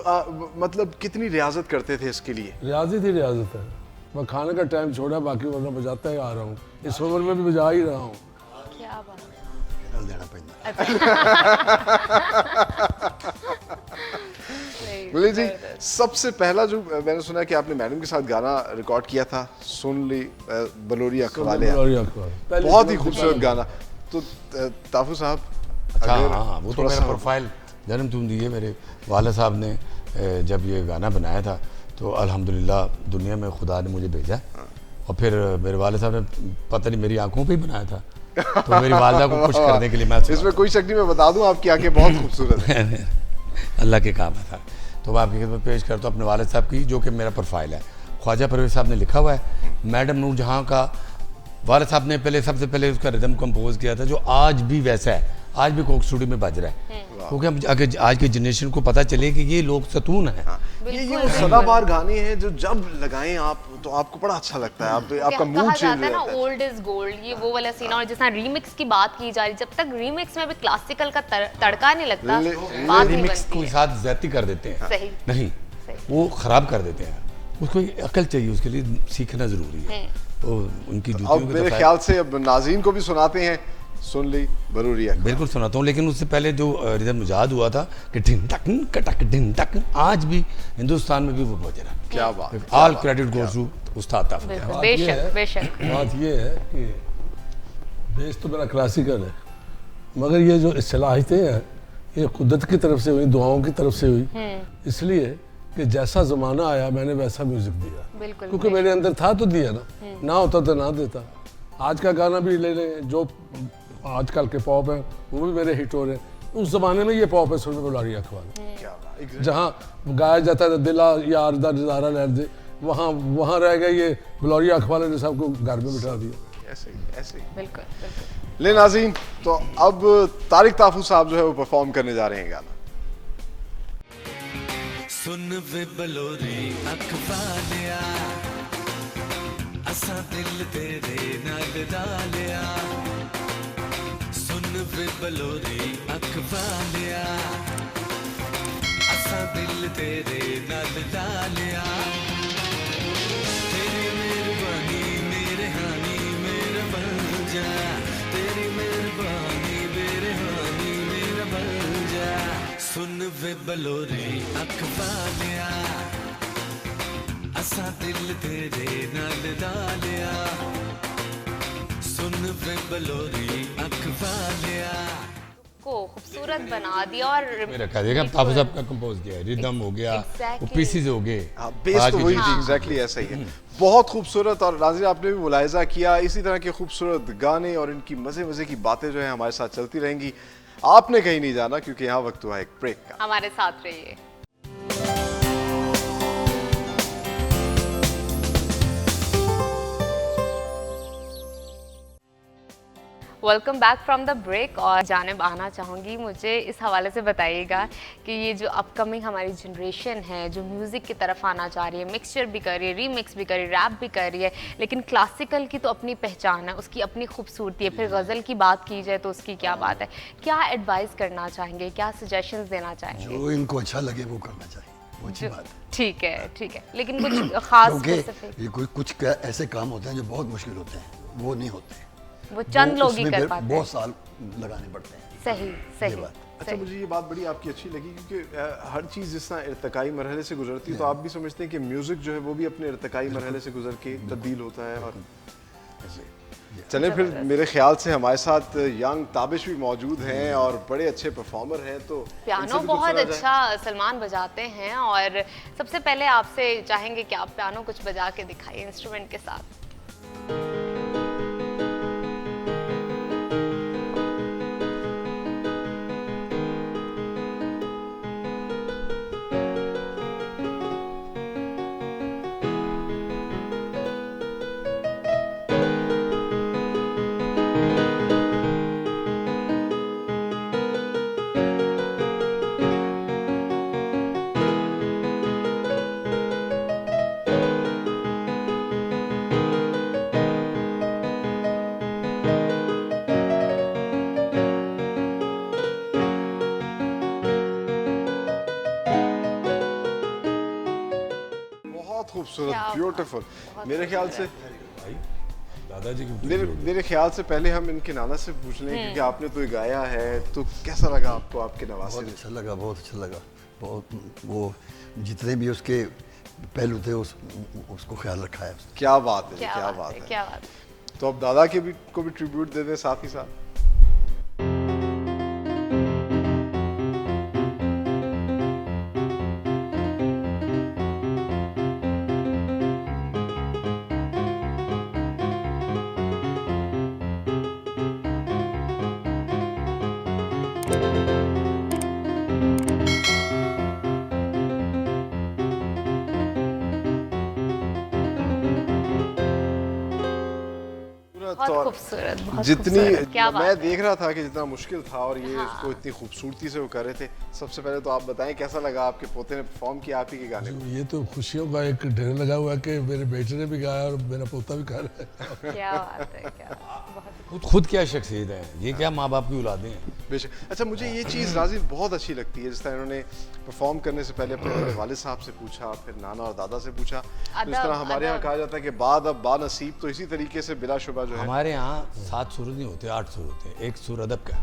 मतलब कितनी रियाजत करते थे इसके लिए? रियाजत ही रियाजत है। मैं खाने का टाइम छोड़ा, बाकी वरना बजाता ही आ रहा हूँ, इस उम्र में भी बजा ही रहा हूँ। क्या बात डाल देना पैंदा। है। बोले जी सबसे पहला जो मैंने सुना कि आपने मैडम के साथ गाना रिकॉर्ड किया था सुन ली बलोरिया खवाले, बहुत ही खूबसूरत गाना। तो ताफू साहब अच्छा अगर हाँ वो तो थोड़ा मेरा सा- प्रोफाइल जन्म तुम दिए मेरे वाले साहब ने जब ये गाना बनाया था तो अल्हम्दुलिल्लाह दुनिया में खुदा ने मुझे भेजा और फिर मेरे वाले साहब ने पता नहीं मेरी आंखों पे ही बनाया था तो मेरी वालदा को खुश करने के लिए मैं इसमें कोई शक नहीं, मैं बता दूं आपकी आंखें बहुत खूबसूरत है। अल्लाह के काम है था। तो मैं आपकी खिदमत पेश करता हूँ अपने वालिद साहब की जो कि मेरा प्रोफाइल है। ख्वाजा परवेज़ साहब ने लिखा हुआ है, मैडम नूरजहां का वालिद साहब ने पहले सबसे पहले उसका रिदम कंपोज किया था जो आज भी वैसा है, आज भी कोक स्टूडियो में बज रहा है क्योंकि हम आगे आज की जनरेशन को पता चले कि ये लोग सतून है। ये वो सदाबहार गाने हैं जो जब लगाएं आप तो आपको बड़ा अच्छा लगता है, आपका मूड कहा चेंज जाता हो है ना जाता है। ओल्ड इज गोल्ड, ये वो वाला सीन। और जिस तरह रीमिक्स की बात की जा रही, जब तक रीमिक्स में भी क्लासिकल का तड़का नहीं लगता बात नहीं रिमिक्स बनती के है। साथ ज्यादती कर देते हैं, सही नहीं सही। वो खराब कर देते हैं, उसको एक अकल चाहिए, उसके लिए सीखना जरूरी है। तो उनकी अब जूतियों मेरे के ख्याल से अब नाज़रीन को भी सुनाते हैं सुन ली बरूरिया। बिल्कुल सुनाता हूँ, लेकिन उससे पहले जो रिदम इजाद हुआ था कि ढिन टक कटक ढिन टक, आज भी हिंदुस्तान में भी वो बज रहा है। क्या बात, ऑल क्रेडिट गोज टू उस्ताद ताफूज़। बिल्कुल, बात ये बेशक है- बेशक। बात ये है कि बेस तो मेरा क्लासिकल है मगर ये जो सलाहियतें हैं ये कुदरत की तरफ से हुई, दुआओं की तरफ से हुई, इसलिए कि जैसा ज़माना आया मैंने वैसा म्यूज़िक दिया, बिल्कुल क्योंकि मेरे अंदर था तो दिया ना, ना होता तो ना देता। आज का गाना भी ले लें, जो आजकल के पॉप हैं वो भी मेरे हिट हो रहे हैं। उस ज़माने में ये पॉप है सुन बुलारी अखबार, क्या बात। जहाँ गाया जाता था दिला यार दा नज़ारा लहर दे, वहाँ रह गए ये बुलारिया अखबार ने सबको घर में बिठा दिया। ऐसे ही ऐसे ही। बिल्कुल बिल्कुल। ले नाज़रीन तो अब तारिक ताफू साहब जो है वो परफॉर्म करने जा रहे हैं गाना। सुन वे बलोरी अखबालिया असा दिल तेरे नाल डालिया, सुन वे बलोरी अखबालिया असा दिल तेरे नाल डालिया, तेरी मेहरबानी मेरे हानी मेरा बन जा, तेरी मेहरबानी मेरे हानी मेरा बन जा, सुन वे बलोरी अखबालिया असा दिल तेरे नाल डालिया, सुन वे बलोरी अखबालिया। को खूबसूरत बना दिया और मेरा कहा देखा ताफूज़ साहब का कंपोज किया है, रिदम हो गया, वो Exactly. पीसीज हो गए, हाँ, बेस आज तो की वही जनरेशन एग्जैक्टली ऐसा ही है। बहुत खूबसूरत। और नाज़रीन आपने भी मुलाहिजा किया इसी तरह के खूबसूरत गाने और इनकी मज़े मज़े की बातें जो है हमारे साथ चलती रहेंगी। आपने कहीं नहीं जाना क्योंकि यहाँ वक्त हुआ एक ब्रेक का। हमारे साथ रहिए। Welcome back from the break. और जानिब आना चाहूँगी, मुझे इस हवाले से बताइएगा कि ये जो अपकमिंग हमारी जनरेशन है जो म्यूज़िक की तरफ आना चाह रही है, मिक्सचर भी कर रही है, रीमिक्स भी कर रही है, रैप भी कर रही है, लेकिन क्लासिकल की तो अपनी पहचान है, उसकी अपनी खूबसूरती है। फिर गज़ल की बात की जाए तो उसकी क्या बात है, क्या एडवाइस करना चाहेंगे, क्या सजेशंस देना चाहेंगे? जो इनको अच्छा लगे वो करना चाहिए। वो अच्छी बात है। ठीक है, ठीक है, लेकिन कुछ खास क्योंकि specific- ये कुछ ऐसे काम होते हैं जो बहुत मुश्किल होते हैं, वो नहीं होते। वो चंद लोग ही उसमें कर फिर पाते हैं। बहुत साल लगाने पड़ते हैं। सही सही बात। अच्छा, मुझे ये बात बड़ी आपकी अच्छी लगी क्योंकि हर चीज़ जिस तरह इर्तिकाई मरहले से गुजरती है, तो आप भी समझते हैं कि म्यूज़िक जो है वो भी अपने इर्तिकाई मरहले से गुजर के तब्दील होता है और ऐसे। चले फिर मेरे ख्याल से हमारे साथ यंग ताबिश भी मौजूद हैं और बड़े अच्छे परफॉर्मर हैं, तो इनसे पियानो भी कुछ बहुत सुना जाए। अच्छा सलमान बजाते हैं और सबसे पहले आपसे चाहेंगे कि आप पियानो कुछ बजा के दिखाइए इंस्ट्रूमेंट के साथ। बहुत खूबसूरत, क्या ब्यूटीफुल। मेरे ख्याल से दादाजी की मेरे ख्याल से पहले हम इनके नाना से पूछ लें क्योंकि आपने तो ये गाया है, तो कैसा लगा आपको आपके नवासे बहुत ने? अच्छा लगा, बहुत अच्छा लगा। बहुत वो जितने भी उसके पहलू थे उसको ख्याल रखा है। क्या बात है, क्या क्या बात बात है, है। क्या बात है। तो अब दादा के भी को भी ट्रिब्यूट दे दें साथ ही साथ। बहुत खूबसूरत, बहुत जितनी खूबसूरत, क्या बात मैं है। देख रहा था कि जितना मुश्किल था और ये हाँ। इसको इतनी खूबसूरती से वो कर रहे थे। सबसे पहले तो आप बताएं कैसा लगा, आपके पोते ने परफॉर्म किया आप ही के गाने को? ये तो खुशियों का एक ढेर लगा हुआ है कि मेरे बेटे ने भी गाया और मेरा पोता भी गा रहा है। क्या बात है, क्या बहुत खुद क्या शख्सियत है, ये क्या माँ बाप की औलादें हैं। बेशक। अच्छा, मुझे ये चीज़ राजी बहुत अच्छी लगती है जिस तरह इन्होंने परफॉर्म करने से पहले अपने बड़े वालिद साहब से पूछा, फिर नाना और दादा से पूछा। तो इस तरह हमारे यहाँ अदब। कहा जाता है कि बाद अब बानसीब, तो इसी तरीके से बिलाशुबा जो है। हमारे यहाँ 7 सुर नहीं होते, 8 सुर होते हैं। एक सुर अदब का,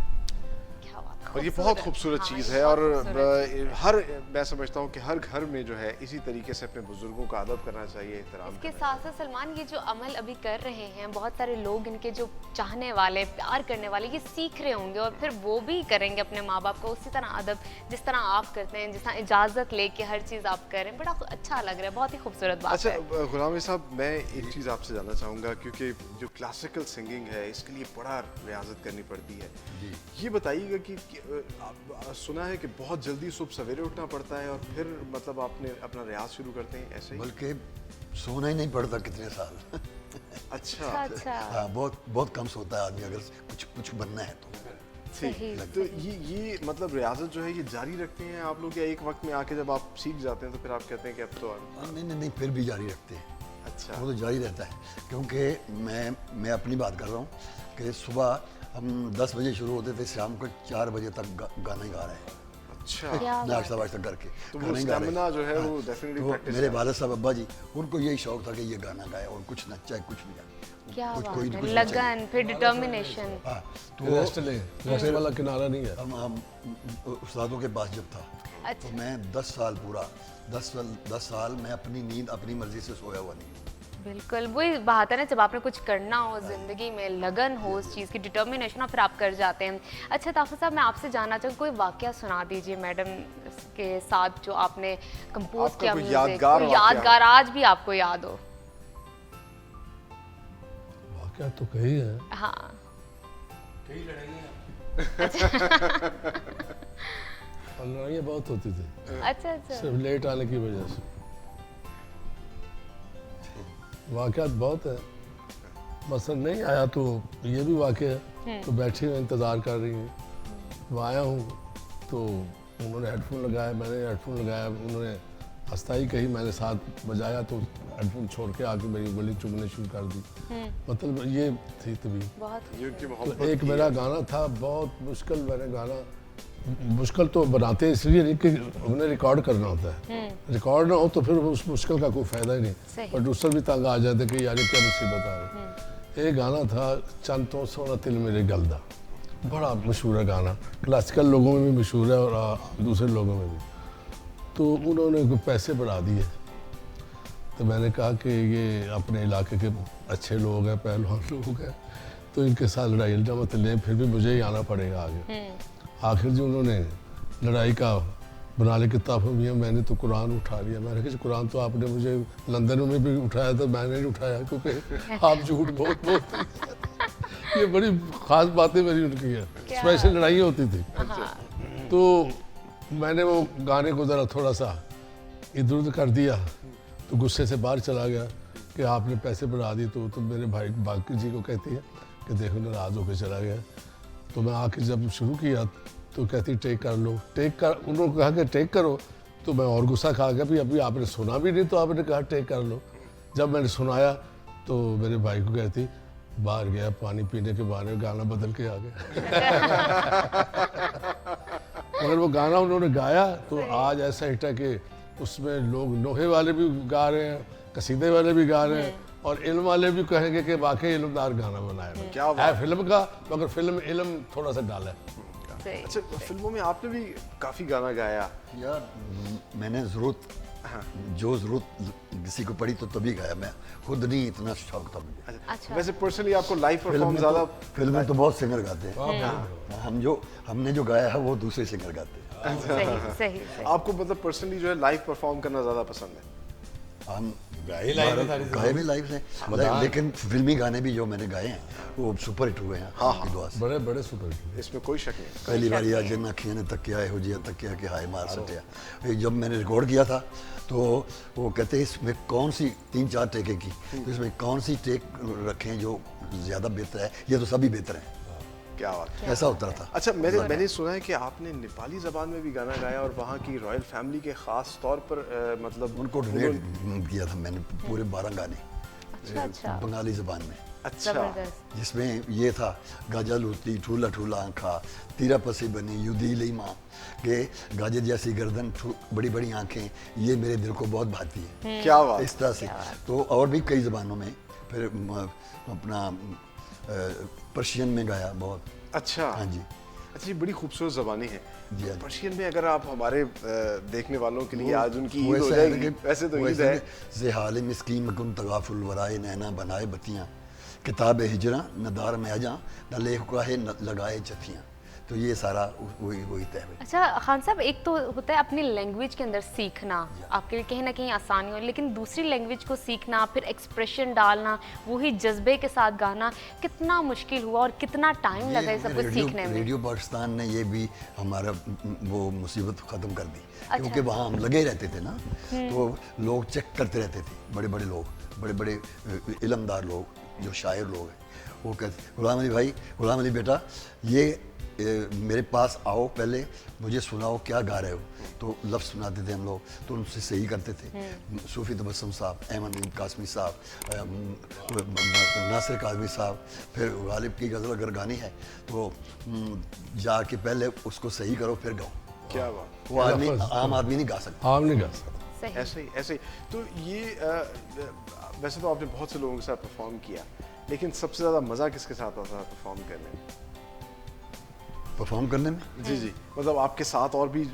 क्या बात है। और ये बहुत खूबसूरत हाँ, चीज़ ये है बहुत और खूबसूरत हर मैं समझता हूँ कि हर घर में जो है इसी तरीके से अपने बुजुर्गों का अदब करना चाहिए, एहतराम इसके करना साथ साथ सलमान, ये जो अमल अभी कर रहे हैं बहुत सारे लोग, इनके जो चाहने वाले, प्यार करने वाले, ये सीख रहे होंगे और फिर वो भी करेंगे अपने माँ बाप को उसी तरह अदब जिस तरह आप करते हैं, जिस तरह इजाज़त लेके हर चीज़ आप करें। बड़ा अच्छा लग रहा है, बहुत ही खूबसूरत बात अच्छा, है। गुलाम साहब, मैं एक चीज़ आपसे जानना चाहूँगा क्योंकि जो क्लासिकल सिंगिंग है इसके लिए बड़ा रियाजत करनी पड़ती है। ये बताइएगा कि सुना है कि बहुत जल्दी सुबह सवेरे उठना पड़ता है और फिर मतलब आपने अपना रियाज शुरू करते हैं ऐसे ही? बल्कि सोना ही नहीं पड़ता कितने साल। अच्छा, अच्छा। हाँ, बहुत बहुत कम सोता है आदमी अगर कुछ बनना है तो। ठीक। सही, तो ये मतलब रियाजत जो है ये जारी रखते हैं आप लोग, या एक वक्त में आके जब आप सीख जाते हैं तो फिर आप कहते हैं कि अब तो नहीं, फिर भी जारी रखते हैं। अच्छा। वो तो जारी रहता है क्योंकि मैं अपनी बात कर रहा हूँ कि सुबह हम 10 बजे शुरू होते थे, शाम को 4 बजे तक गाना ही गा रहे हैं। अच्छा, क्या बात नाश्ता वाश्ता करके तो वो गाना ही गा रहे हैं। स्टेमिना जो है वो हाँ, डेफिनेटली तो प्रैक्टिस मेरे वालिद साहब अब्बा जी, उनको यही शौक था कि ये गाना गाए और कुछ ना, चाहे कुछ भी गाए। क्या कुछ बात कोई है, कुछ लगन, फिर डिटर्मिनेशन। हाँ, तो रेस्ट ले, रेस्ट वाला किनारा नहीं है। हम उस्तादों के पास जब था अच्छा। तो मैं 10 साल पूरा 10 साल मैं अपनी नींद अपनी मर्जी से सोया हुआ नहीं। बिल्कुल वही बात है ना, जब आपने कुछ करना हो ज़िंदगी में, लगन हो उस चीज़ की, डिटर्मिनेशन, फिर आप कर जाते हैं। अच्छा ताफ़िर साहब, मैं आपसे जानना चाहूँ, कोई वाक़या सुना दीजिए मैडम के साथ जो आपने कंपोज आपका किया, कोई music, यादगार कोई वाक़या? यादगार आज भी आपको याद हो। वाक़या तो कही है। हाँ, और लड़ाइयाँ बहुत होती थी, अच्छा अच्छा। सिर्फ लेट आने की वजह से। वाक़यात बहुत है, मसलन नहीं आया तो ये भी वाक़या है। तो बैठी हुई इंतज़ार कर रही हैं, वो आया हूँ तो उन्होंने हेडफोन लगाया, मैंने हेडफोन लगाया, उन्होंने हंसताई कही, मैंने साथ बजाया तो हेडफोन छोड़ के आके मेरी उंगली चुभने शुरू कर दी। मतलब ये थी तभी। बहुत ये उनकी तो मोहब्बत एक की मेरा है। गाना था, बहुत मुश्किल मैंने गाना मुश्किल तो बनाते हैं इसलिए नहीं कि उन्हें रिकॉर्ड करना होता है। रिकॉर्ड ना हो तो फिर उस मुश्किल का कोई फायदा ही नहीं। सही। प्रोड्यूसर भी तंग आ जाते कि यार ये क्या मुसीबत आ गई। एक गाना था चंद तो सोना तिल मेरे गलदा, बड़ा मशहूर है गाना, क्लासिकल लोगों में भी मशहूर है और दूसरे लोगों में भी। तो उन्होंने कोई पैसे बढ़ा दिए, तो मैंने कहा कि ये अपने इलाके के अच्छे लोग हैं, पहलवान लोग हैं, तो इनके साथ लड़ाई मत लें, फिर भी मुझे ही आना पड़ेगा आगे। आखिर जो उन्होंने लड़ाई का बना ले किताब में, मैंने तो कुरान उठा लिया। मैंने कहा कुरान तो आपने मुझे लंदन में भी उठाया था, मैंने नहीं उठाया क्योंकि आप झूठ बहुत बोलते हैं। ये बड़ी खास बातें मेरी उनकी है, स्पेशल लड़ाई होती थी। तो मैंने वो गाने को ज़रा थोड़ा सा इधर उधर कर दिया, तो गुस्से से बाहर चला गया कि आपने पैसे बढ़ा दिए। तो मेरे भाई बाकी जी को कहती है कि देखो नाराज़ होकर चला गया। तो मैं आके जब शुरू किया तो कहती टेक कर लो, टेक कर, उन्होंने कहा कि टेक करो, तो मैं और गुस्सा खा गया भी अभी आपने सुना भी नहीं, तो आपने कहा टेक कर लो। जब मैंने सुनाया तो मेरे भाई को कहती बाहर गया पानी पीने के बहाने गाना बदल के आ गया। मगर वो गाना उन्होंने गाया तो आज ऐसा हिट है कि उसमें लोग नोहे वाले भी गा रहे हैं, कसीदे वाले भी गा रहे हैं, और इल्म वाले भी कहेंगे कि वाकई इल्मदार गाना बनाया है। क्या बात है फिल्म का, मगर फिल्म इल्म थोड़ा सा डाला है। सही। अच्छा, फिल्मों में आपने भी काफी गाना गाया। यार मैंने ज़रूरत, जो ज़रूरत किसी को पड़ी तो तभी गाया, मैं खुद नहीं, इतना शौक था मुझे। अच्छा। वैसे पर्सनली आपको लाइव फिल्म परफॉर्म में ज्यादा फिल्म में तो बहुत सिंगर गाते हैं, हमने जो गाया है वो दूसरे सिंगर गाते हैं। सही सही सही। आपको मतलब पर्सनली जो है लाइव परफॉर्म करना ज्यादा पसंद है? हम गाए लाइव है सारी गाए भी लाइव से, लेकिन फिल्मी गाने भी जो मैंने गाए हैं वो सुपर हिट हुए हैं आपकी दुआ से। बड़े बड़े सुपर हिट। इसमें कोई शक नहीं। पहली बार आज जिन अखियां ने तकिया है हो जिया तकिया के हाय मार सटिया, ये जब मैंने रिकॉर्ड किया था तो वो कहते हैं इसमें कौन सी 3-4 टेके की, तो इसमें कौन सी टेक रखें जो ज़्यादा बेहतर है, ये तो सभी बेहतर हैं, क्या बात है। ऐसा होता था। अच्छा, मैंने सुना है कि आपने नेपाली जबान में भी गाना गाया और वहाँ की रॉयल फैमिली के खास तौर पर मतलब उनको डोनेट किया था मैंने पूरे 12 गाने अच्छा अच्छा। बंगाली ज़बान में, अच्छा जबरदस्त। जिसमें ये था गाजल होती ठूला ठूला आंखा तीरा पसी बनी युदी लई माँ के गाजर जैसी गर्दन बड़ी बड़ी आंखें, ये मेरे दिल को बहुत भाती है। क्या बात। इस तरह से तो और भी कई ज़बानों में, फिर अपना पर्शियन में गाया बहुत। अच्छा हाँ जी। अच्छा, ये बड़ी खूबसूरत ज़बानें हैं। जी हाँ। पर्शियन में अगर आप हमारे देखने वालों के लिए आज उनकी वो ईद हो ऐसा है जाएगी, कि- वैसे तो वो ईद ऐसा है। कि ज़ेहाल मिस्कीन मकुन तगाफुल वराए नैना बनाए बत्तियाँ, किताब हिजरा न दार में आजा न लेख काहे न लगाए चथियाँ, तो ये सारा वही तय है। अच्छा खान साहब, एक तो होता है अपनी लैंग्वेज के अंदर सीखना, आपके लिए कहीं ना कहीं आसानी हो, लेकिन दूसरी लैंग्वेज को सीखना, फिर एक्सप्रेशन डालना, वही जज्बे के साथ गाना, कितना मुश्किल हुआ और कितना टाइम लगा ये सब कुछ सीखने में? रेडियो पाकिस्तान ने ये भी हमारा वो मुसीबत ख़त्म कर दी, क्योंकि वहाँ हम लगे रहते थे ना, तो लोग चेक करते रहते थे, बड़े बड़े लोग, बड़े बड़े इल्मदार लोग, जो शायर लोग हैं, वो कहते गुलाम अली भाई, गुलाम अली बेटा, ये मेरे पास आओ, पहले मुझे सुनाओ क्या गा रहे हो, तो लफ्ज़ सुनाते थे हम लोग, तो उनसे सही करते थे। सूफ़ी तबस्सुम साहब, अहमद कासमी साहब, नासिर काज़मी साहब, फिर गालिब की गज़ल अगर गानी है तो जाके पहले उसको सही करो फिर गाओ। क्या बात। वो आदमी, आम आदमी नहीं गा सकता। आप नहीं गा सकते। सही। ऐसे ही तो ये वैसे तो आपने बहुत से लोगों के साथ परफॉर्म किया, लेकिन सबसे ज़्यादा मज़ा किसके साथ आता था परफॉर्म करने में? परफॉर्म करने में जी जी, मतलब आपके साथ और भी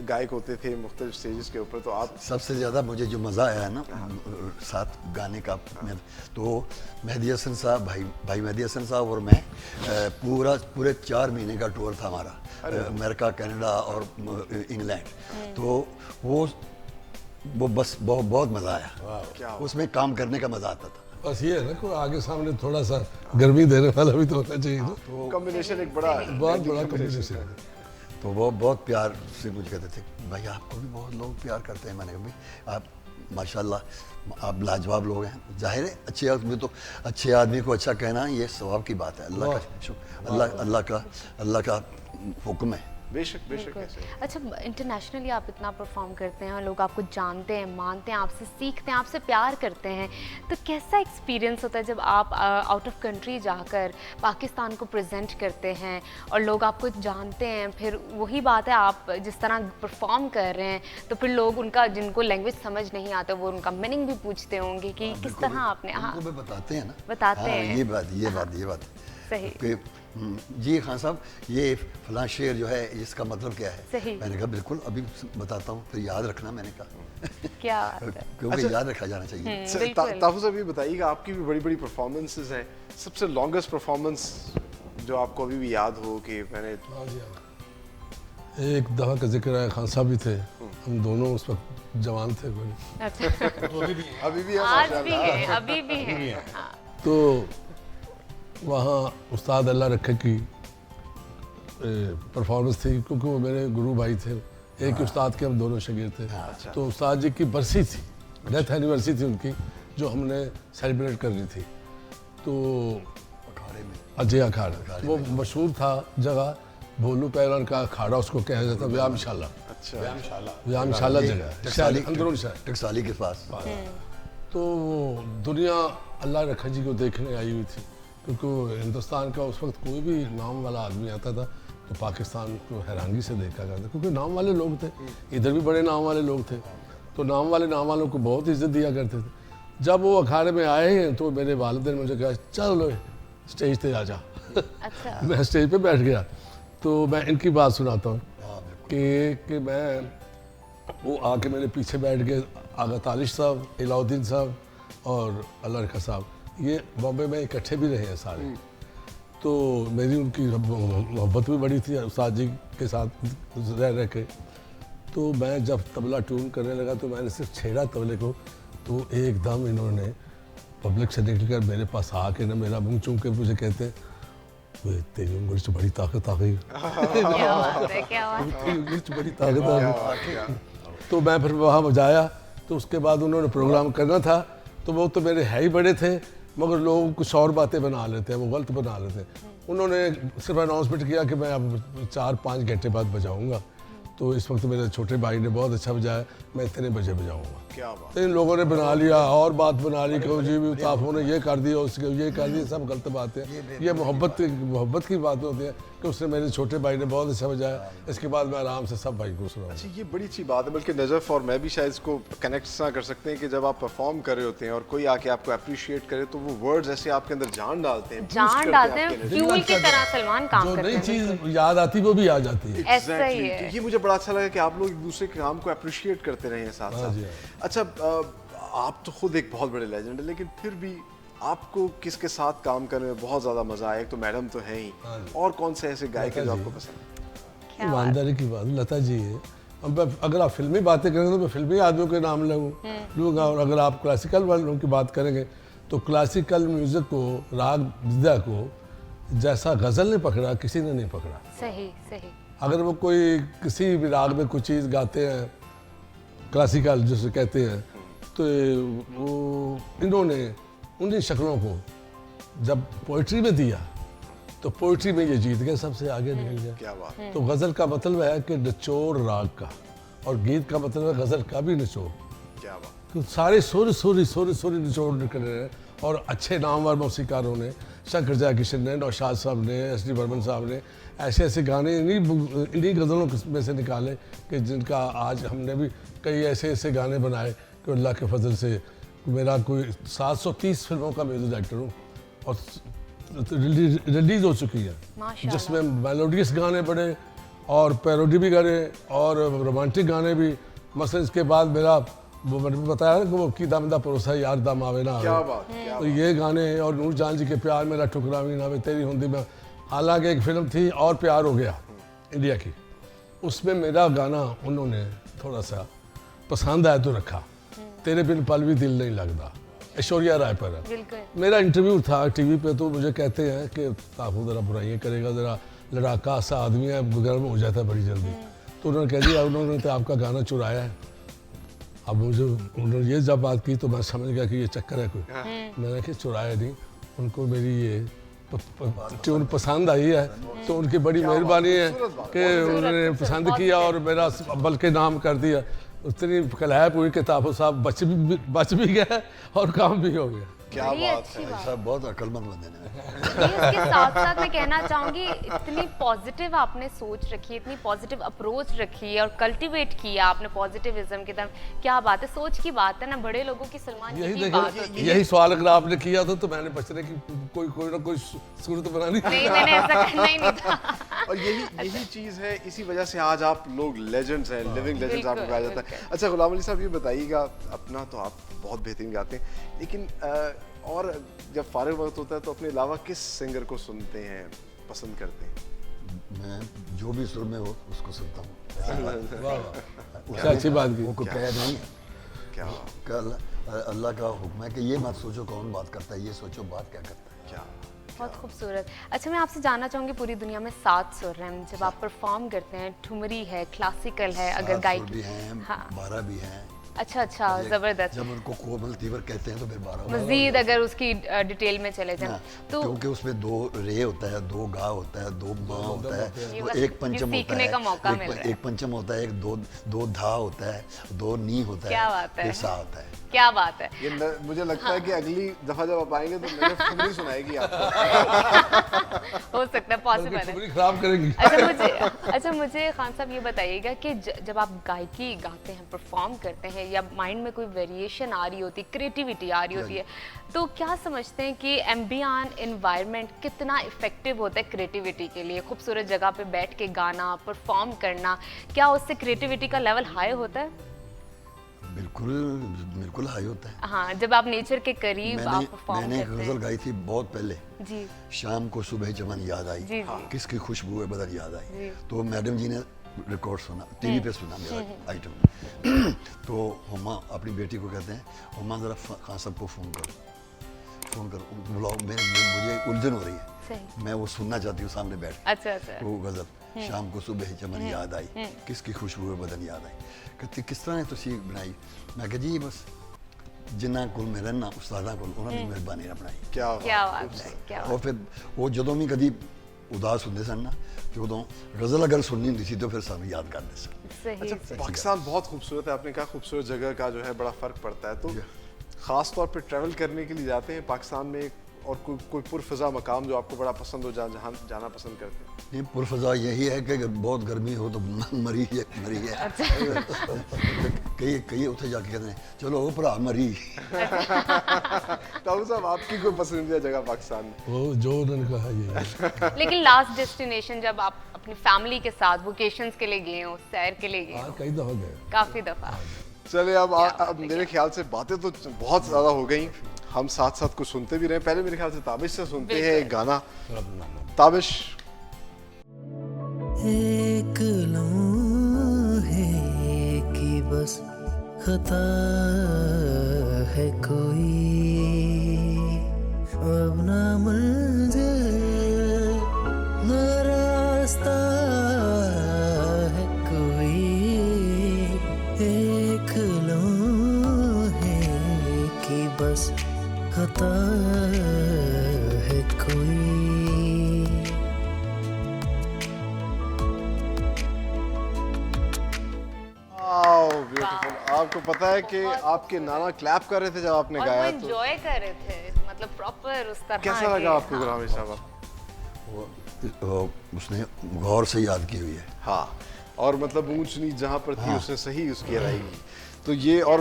गायक होते थे मुख्तलिफ स्टेजेस के ऊपर, तो आप सबसे ज़्यादा मुझे जो मज़ा आया है ना साथ गाने का, तो मेहदी हसन साहब, भाई मेहदी हसन साहब और मैं, पूरे 4 महीने का टूर था हमारा, अमेरिका, कनाडा और इंग्लैंड, तो वो बस बहुत मज़ा आया, उसमें काम करने का मज़ा आता था। बस ये है ना, कोई आगे सामने थोड़ा सा गर्मी देने वाला भी तो होना चाहिए। तो कॉम्बिनेशन एक बड़ा बहुत बड़ा कॉम्बिनेशन है। तो वो बहुत प्यार से मुझे कहते थे भाई आपको भी बहुत लोग प्यार करते हैं। मैंने कहा भाई आप माशाल्लाह आप लाजवाब लोग हैं। जाहिर है अच्छे आदमी तो अच्छे आदमी को अच्छा कहना ये सवाब की बात है, अल्लाह का हुक्म है। बेशक बेशक बिल्कुल। ऐसे। अच्छा, इंटरनेशनली आप इतना परफॉर्म करते हैं और लोग आपको जानते हैं, मानते हैं, आपसे सीखते हैं, आपसे प्यार करते हैं, तो कैसा एक्सपीरियंस होता है जब आप आउट ऑफ कंट्री जाकर पाकिस्तान को प्रेजेंट करते हैं और लोग आपको जानते हैं? फिर वही बात है, आप जिस तरह परफॉर्म कर रहे हैं तो फिर लोग उनका, जिनको लैंग्वेज समझ नहीं आता, वो उनका मीनिंग भी पूछते होंगे कि किस तरह आपने। हाँ, उनको भी बताते हैं ना, बताते हाँ, हैं। ये बात सही। कि जी खान साहब, ये फलां शेर जो है इसका मतलब क्या है? सही। मैंने कहा बिल्कुल अभी बताता हूँ, फिर याद रखना। मैंने कहा क्या बात है। क्योंकि याद रखा जाना चाहिए। बिल्कुल। ताफुज़, अभी बताइएगा, आपकी भी बड़ी बड़ी परफॉर्मेंसेस हैं, सबसे लॉन्गेस्ट परफॉर्मेंस जो आपको अभी भी याद हो कि मैंने। हाँ जी, हाँ। एक दफ़ा का जिक्र है, खान साहब भी थे, हम दोनों उस वक्त जवान थे कोई। अच्छा, अभी भी है आज भी माशाल्लाह। है, अभी भी है। हाँ, तो वहाँ उस्ताद अल्लाह रखे की परफॉर्मेंस थी, क्योंकि वो मेरे गुरु भाई थे, एक ही उस्ताद के हम दोनों शागिर्द थे। तो उस्ताद जी की बरसी थी, डेथ एनिवर्सरी थी उनकी, जो हमने सेलिब्रेट करनी थी। तो अखाड़े में अजय अखाड़ा, वो मशहूर था जगह, भोलू पहलवान का अखाड़ा उसको कहा जाता, व्यायामशाला। अच्छा, व्यायामशाला जगह है, शायद अंदरूनी शहर। टकसाली के पास। तो वो दुनिया अल्लाह रखा जी को देखने आई हुई थी, क्योंकि हिंदुस्तान का उस वक्त कोई भी नाम वाला आदमी आता था तो पाकिस्तान को हैरानगी से देखा करता, क्योंकि नाम वाले लोग थे, इधर भी बड़े नाम वाले लोग थे, तो नाम वालों को बहुत इज्जत दिया करते थे। जब वो अखाड़े में आए हैं तो मेरे वालिद ने मुझे कहा, चलो स्टेज पे आ जा। अच्छा। मैं स्टेज पे बैठ गया। तो मैं इनकी बात सुनाता हूँ कि मैं, वो आके मेरे पीछे बैठ गए, आगा तालिश साहब, इलाउद्दीन साहब और अल्लाह रखा साहब, ये बॉम्बे में इकट्ठे भी रहे हैं सारे। तो मेरी उनकी मोहब्बत भी बड़ी थी उस्ताद जी के साथ रह के। तो मैं जब तबला ट्यून करने लगा तो मैंने सिर्फ छेड़ा तबले को, तो एकदम इन्होंने पब्लिक से निकल कर मेरे पास आके ना मेरा मुंह चूम के मुझे कहते हैं, "वे, तेरी उंगली से बड़ी ताकत आ गई, क्या बात है, क्या बात है। तेरी उंगली से बड़ी ताकत आ गई।" तो मैं फिर वहाँ बजाया, तो उसके बाद उन्होंने प्रोग्राम करना था, तो वो तो मेरे है ही बड़े थे, मगर लोग कुछ और बातें बना लेते हैं, वो गलत बना लेते हैं। उन्होंने सिर्फ अनाउंसमेंट किया कि मैं अब 4-5 घंटे बाद बजाऊंगा। तो इस वक्त मेरे छोटे भाई ने बहुत अच्छा बजाया, मैं इतने बजे बजाऊंगा। क्या बात। तो इन लोगों ने बना लिया और बात बना ली कि जी भी ताफों ने ये कर दिया, उसके ये कर दिया, सब गलत बात है। ये मोहब्बत की बात होती है कि उसने मेरे छोटे भाई ने बहुत अच्छा बजाया, इसके बाद मैं आराम से सब भाई को सुनाऊंगा। अच्छा, ये बड़ी अच्छी बात है, बल्कि नजफ और मैं भी शायद इसको कनेक्ट सा कर सकते हैं कि जब आप परफॉर्म कर रहे होते हैं और कोई आके आपको अप्रिशिएट करे तो वो वर्ड्स ऐसे आपके अंदर जान डालते हैं, boost जान करते डालते हैं, आपकी energy। फ्यूल की तरह सलमान काम जो करते नई हैं। चीज़ याद आती वो भी आ जाती है। ऐसा ही Exactly। है। तो ये मुझे बड़ा अच्छा लगा कि आप लोग एक दूसरे के काम को अप्रिशिएट करते रहे हैं साथ हाँ जी, साथ। अच्छा, आप तो खुद एक बहुत बड़े लेजेंड है, लेकिन फिर भी आपको किसके साथ काम करने में बहुत ज़्यादा मज़ा आया? एक तो मैडम तो हैं ही, और कौन से ऐसे गायक हैं जो आपको पसंद है? ईमानदारी की बात, लता जी है। अब अगर आप फिल्मी बातें करेंगे तो मैं फिल्मी आदमियों के नाम लूँगा, और अगर आप क्लासिकल वालों की बात करेंगे तो क्लासिकल म्यूज़िक को, राग विद्या को जैसा गज़ल ने पकड़ा, किसी ने नहीं पकड़ा। सही सही। अगर वो कोई किसी भी राग में कुछ चीज़ गाते हैं, क्लासिकल जिसे कहते हैं, तो वो इन्होंने उन्हीं शक्लों को जब पोइट्री में दिया तो पोइट्री में ये जीत गए, सबसे आगे निकल गया। क्या बात। तो गज़ल का मतलब है कि निचोड़ राग का, और गीत का मतलब है गज़ल का भी निचोड़। क्या बात। तो सारे सुर निचोड़ निकल रहे हैं, और अच्छे नामवर मौसीकारों ने, शंकर जयकिशन ने, नौशाद साहब ने, एस डी बर्मन साहब ने ऐसे गाने इन्हीं गज़लों में से निकाले कि जिनका आज हमने भी कई ऐसे गाने बनाए कि अल्लाह के फजल से मेरा कोई 730 फिल्मों का म्यूजिक डायरेक्टर हूँ, और रिलीज़ हो चुकी है, माशाल्लाह। जिसमें मेलोडियस गाने बड़े और पैरोडी भी गाने और रोमांटिक गाने भी। मसलन इसके बाद मेरा वो मैंने बताया ना कि वो की दामदा परोसा यार दम आवे ना क्या आवे, बात। क्या तो ये गाने, और नूर जान जी के प्यार मेरा ठुकरावी ना वे तेरी हुंदी में, हालांकि एक फिल्म थी और प्यार हो गया इंडिया की, उसमें मेरा गाना उन्होंने थोड़ा सा पसंद आया तो रखा, तेरे बिन पल भी दिल नहीं लगता, ऐश्वर्या राय पर है। बिल्कुल। मेरा इंटरव्यू था टीवी पे, तो मुझे कहते हैं कि ताकू ज़रा बुराइयाँ करेगा, ज़रा लड़ाका सा आदमी है, गर्म हो जाता है बड़ी जल्दी। तो उन्होंने कह दिया उन्होंने तो आपका गाना चुराया है। अब मुझे उन्होंने ये जब बात की तो मैं समझ गया कि ये चक्कर है कोई। मैंने कहा चुराया नहीं, उनको मेरी ये ट्यून पसंद आई है तो उनकी बड़ी मेहरबानी है कि उन्होंने पसंद किया और मेरा बल्कि नाम कर दिया। उतनी कलैप हुई कि ताफो साहब बच भी गए और काम भी हो गया। क्या बड़ी बात अच्छी है। बात। साहब बहुत अक्लमंद बंदे ने। इसके साथ साथ मैं कहना चाहूंगी इतनी पॉजिटिव आपने सोच रखी है, इतनी पॉजिटिव अप्रोच रखी है और कल्टीवेट किया आपने पॉजिटिविज्म की तरफ। क्या बात है, सोच की बात है ना, बड़े लोगों की सलमान यही की बात देखिए, होती है। यही सवाल अगर आपने किया था तो मैंने बचने की कोई ना कोई सूरत बनानी थी। नहीं, मैंने ऐसा करना ही नहीं था। और यही चीज है, इसी वजह से आज आप लोग लेजेंड्स हैं, लिविंग लेजेंड्स आपको कहा जाता है। बिल्कुल। अच्छा गुलाम अली साहब, ये बताइएगा, अपना तो आप बहुत बेहतरीन गाते हैं, लेकिन और जब फारिग वक्त होता है तो अपने अलावा किस सिंगर को सुनते हैं, पसंद करते हैं? मैं जो भी सुर में हो उसको सुनता हूँ। क्या अच्छी बात की। वो कोई कह नहीं है क्या कि अल्लाह का हुक्म है कि ये मत सोचो कौन बात करता है, ये सोचो बात क्या करता है। क्या बहुत खूबसूरत। अच्छा, मैं आपसे जानना चाहूंगी, पूरी दुनिया में 7 सुर हैं, जब आप परफॉर्म करते हैं, ठुमरी है, क्लासिकल है, अगर 7 गायकी सुर भी हैं, हाँ। 12 भी हैं। अच्छा, जबरदस्त। जब उनको कोमल तीवर कहते हैं तो फिर 12 मजीद अगर उसकी डिटेल में चले जाएं तो क्योंकि उसमें 2 रे होता है, 2 गा होता है, 2 माँ होता है, ये तो बस एक पंचम ये होता सीखने है, का मौका मिल रहा है। एक पंचम होता है, एक दो धा होता है, 2 नी होता है, क्या बात है। फिर सा होता है। क्या बात है। मुझे लगता है कि अगली दफा जब आप आएंगे तो मेरे ठुमरी सुनाएगी आपको। हो सकता है, पॉसिबल है। ठुमरी खराब करेंगी। अच्छा मुझे खान साहब ये बताइएगा कि जब आप गायकी गाते हैं, परफॉर्म करते हैं, या माइंड में कोई वेरिएशन आ रही होती, क्रिएटिविटी आ रही होती है, तो क्या समझते हैं कि एम्बिएंट एनवायरनमेंट कितना इफेक्टिव होता है क्रिएटिविटी के लिए? खूबसूरत जगह पे बैठ के गाना, परफॉर्म करना, क्या उससे क्रिएटिविटी का लेवल हाई होता है? बिल्कुल हाई होता है। हाँ, जब आप नेचर के करीब आप परफॉर्म मैंने एक करते गजल हैं। गाई थी बहुत पहले, जी शाम को सुबह चमन याद आई, जी, जी। किसकी खुशबू है बदन याद जी। आई, तो मैडम जी ने रिकॉर्ड सुना, टीवी पे सुना मेरा आइटम। तो हुमा अपनी बेटी को कहते हैं, हुमा ज़रा खान साहब को फ़ोन करो, बुलाओ, मुझे उलझन हो रही है, सही। मैं वो सुनना चाहती हूँ सामने बैठ के। अच्छा वो गजल, शाम को सुबह चमन याद आई, किसकी खुशबू है बदन याद आई। कहती किस तरह तुसी बनाई? मैं कहा जी बस जिन्ना कोल मैं रहना उस्तादा कोल उन्होंने मेहरबानी बनाई। क्या बात है, क्या और फिर वो जदों भी कभी उदास होंगे सन ना, फिर उदों गज़ल अगर सुननी होंदी सी तो फिर सानू याद करते सन। सही। अच्छा, पाकिस्तान बहुत खूबसूरत है, आपने कहा खूबसूरत जगह का जो है बड़ा फ़र्क पड़ता है, तो ख़ास तौर पे ट्रैवल करने के लिए जाते हैं पाकिस्तान में, और कोई पुरफ़ज़ा मकाम जो आपको बड़ा पसंद हो, जहाँ जाना पसंद करते हैं? नहीं, पुरफ़ज़ा यही है कि बहुत गर्मी हो तो मरी है कई उठे जाके कहते हैं चलो ओ भरा मरी। ताऊ साहब, आपकी कोई पसंदीदा जगह पाकिस्तान में? वो जो उन्होंने कहा ये लेकिन लास्ट डेस्टिनेशन जब आप अपनी फैमिली के साथ वोकेशंस के लिए गए हो, सैर के लिए गए हो? कई दफा गए। काफी दफा। चले अब मेरे ख्याल से बातें तो बहुत ज़्यादा हो गई, हम साथ साथ कुछ सुनते भी रहे। पहले मेरे ख्याल से ताबिश से सुनते हैं एक गाना। ताबिश। एक लम्हे की बस खता है कोई, अब ना मंज़िल न रास्ता है कोई, एक लम्हे की बस खता है कोई। ब्यूटीफुल। आपको पता है कि आपके नाना क्लैप कर रहे थे जब आपने और गाया, वो तो एंजॉय कर रहे थे, मतलब प्रॉपर उस तरह कैसा लगा आपको गुलाम साहब? उसने गौर से याद की हुई है। हाँ, और मतलब ऊंच नीच जहाँ पर थी उसने सही उसकी अदायगी की। तो ये, और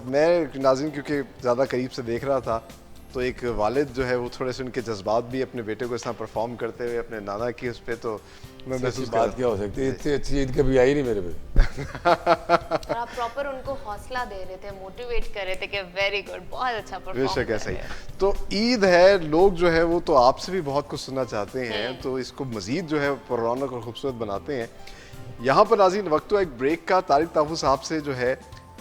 मैं नाज़रीन क्योंकि ज़्यादा करीब से देख रहा था, तो एक वालिद जो है वो थोड़े से उनके जज्बात भी अपने बेटे को इस तरह परफॉर्म करते हुए अपने नाना की उस पर, तो मैं महसूस बात क्या हो सकती है, इतनी अच्छी ईद कभी आई नहीं मेरे पे। और आप प्रॉपर उनको हौसला दे रहे थे, मोटिवेट कर रहे थे कि वेरी गुड, बहुत अच्छा परफॉर्म बेशक ऐसा ही। तो ईद है, लोग जो है वो तो आपसे भी बहुत कुछ सुनना चाहते हैं, तो इसको मजीद जो है पुररौनक और खूबसूरत बनाते हैं। यहाँ पर नाज़रीन वक्त तो एक ब्रेक का। तारिक ताफू साहब से जो है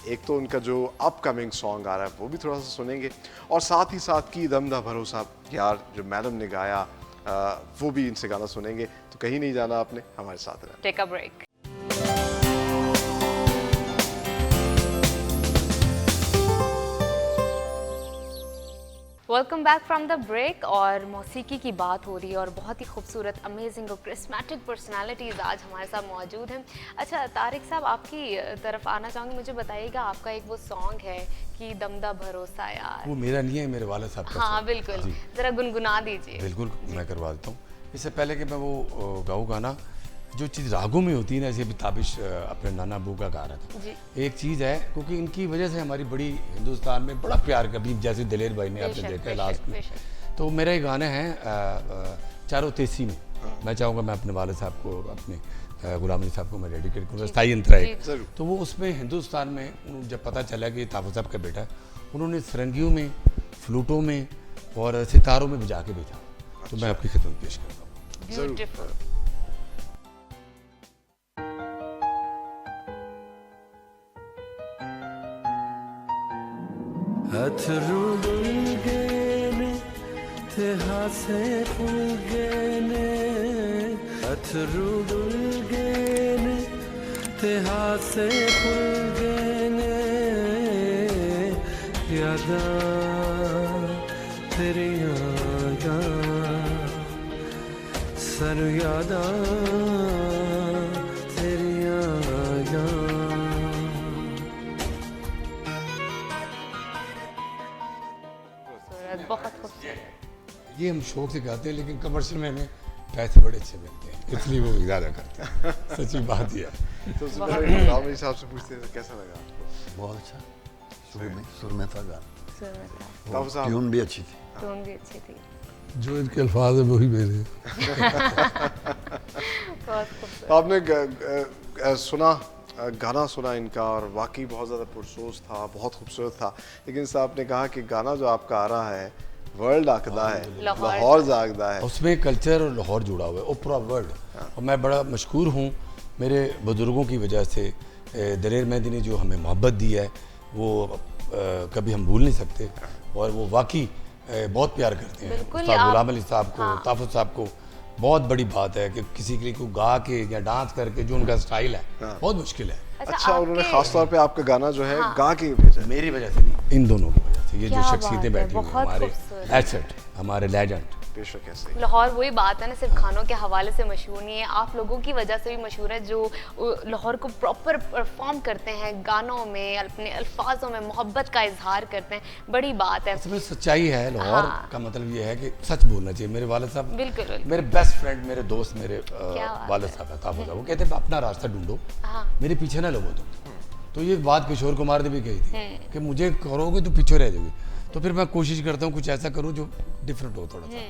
एक तो उनका जो अपकमिंग सॉन्ग आ रहा है वो भी थोड़ा सा सुनेंगे, और साथ ही साथ की दमदा भरोसा यार जो मैडम ने गाया वो भी इनसे गाना सुनेंगे। तो कहीं नहीं जाना आपने, हमारे साथ रहना। Take a break. Welcome back from the break. और मौसीकी की बात हो रही है और बहुत ही खूबसूरत अमेजिंग और क्रिस्मेटिक पर्सनालिटीज़ आज हमारे साथ मौजूद हैं। अच्छा तारिक साहब, आपकी तरफ आना चाहूँगी, मुझे बताइएगा आपका एक वो सॉन्ग है कि दमदा भरोसा यार, वो मेरा नहीं है, मेरे वाले साहब का हाँ song। बिल्कुल, जी, ज़रा गुनगुना दीजिए। बिल्कुल मैं करवा देता हूँ। इससे पहले कि मैं वो गाऊँ गाना, जो चीज़ रागों में होती है ना, जैसे अभी ताबिश अपने नाना अबू का गा रहा था, जी। एक चीज़ है क्योंकि इनकी वजह से हमारी बड़ी हिंदुस्तान में बड़ा प्यार, कभी जैसे दिलेर भाई ने आपने बेशक, देखा है बेशक, लास्ट में, बेशक। तो मेरे ये गाने हैं चारों तेसी में। मैं चाहूँगा मैं अपने वाले साहब को, अपने गुलाम अली साहब को मैं डेडिकेट करूँगा, स्थाई अंतरा एक। जरूर। तो वो उसमें हिंदुस्तान में जब पता चला कि ताफू साहब का बेटा है, उन्होंने सरंगियों में, फ्लूटों में और सितारों में बजा के भेजा। तो मैं आपकी खिदमत पेश करता हूँ। ब्यूटीफुल। अथरू डुल गए ने ते हासे फूल गए ने, अथरू डुल गए ने ते हासे फूल गए ने, यादा तेरी यादा सर यादा तेरी यादा। बहुत खूबसूरत। ये हम शौक से गाते हैं, लेकिन कमर्शियल में हमें पैसे बड़े अच्छे मिलते हैं, इसलिए वो ज़्यादा करते हैं। सच्ची बात ये है। तो गुलाम अली साहब से पूछते हैं कैसा लगा आपको? बहुत अच्छा, सुर में था गाना, सुर में था, ताफू साहब, ट्यून भी अच्छी थी। टोन भी अच्छी थी, जो इनके अल्फाज है वही मेरे। बहुत खूबसूरत। आपने सुना गाना सुना इनका और वाकई बहुत ज़्यादा पुरसोस था, बहुत खूबसूरत था। लेकिन साहब ने कहा कि गाना जो आपका आ रहा है वर्ल्ड आकदा है, लाहौर जागदा है। उसमें कल्चर और लाहौर जुड़ा हुआ है, ओपरा वर्ल्ड। और मैं बड़ा मशहूर हूँ मेरे बुज़ुर्गों की वजह से। दलेर मेहदी ने जो हमें मोहब्बत दी है वो कभी हम भूल नहीं सकते, और वो वाकई बहुत प्यार करते हैं। बिल्कुल, उस्ताद आप- गुलाम अली साहब को, हाँ। ताफुज़ साहब को। बहुत बड़ी बात है कि किसी के लिए को गा के या डांस करके जो उनका स्टाइल है, बहुत मुश्किल है। अच्छा, उन्होंने आपके- खास तौर पे आपका गाना जो है गा के भेजा है। मेरी वजह से नहीं, इन दोनों की वजह से। ये क्या जो बात शख्सियतें है, बैठी हुई हैं, बहुत हमारे खूबसूरत। एसेट, हमारे लेजेंड। बेशक ऐसे। लाहौर वही बात है ना, सिर्फ खानों के हवाले से मशहूर नहीं है, आप लोगों की वजह से भी मशहूर है, जो लाहौर को प्रॉपर परफॉर्म करते हैं गानों में, अपने अल्फाजों में मोहब्बत का इजहार करते हैं। बड़ी बात है। इसमें सच्चाई है। लाहौर हाँ। का मतलब ये है कि सच बोलना चाहिए। मेरे वाले साहब, बिल्कुल, बिल्कुल। मेरे बेस्ट फ्रेंड, मेरे दोस्त, मेरे बात वाले साहब है ताफुज़ साहब, वो कहते हैं अपना रास्ता ढूंढो, हाँ। मेरे पीछे ना लगो तुम। तो ये बात किशोर कुमार ने भी कही थी कि मुझे करोगे तो पीछे रह जाओगे। तो फिर मैं कोशिश करता हूँ कुछ ऐसा करूँ जो डिफरेंट हो थोड़ा सा,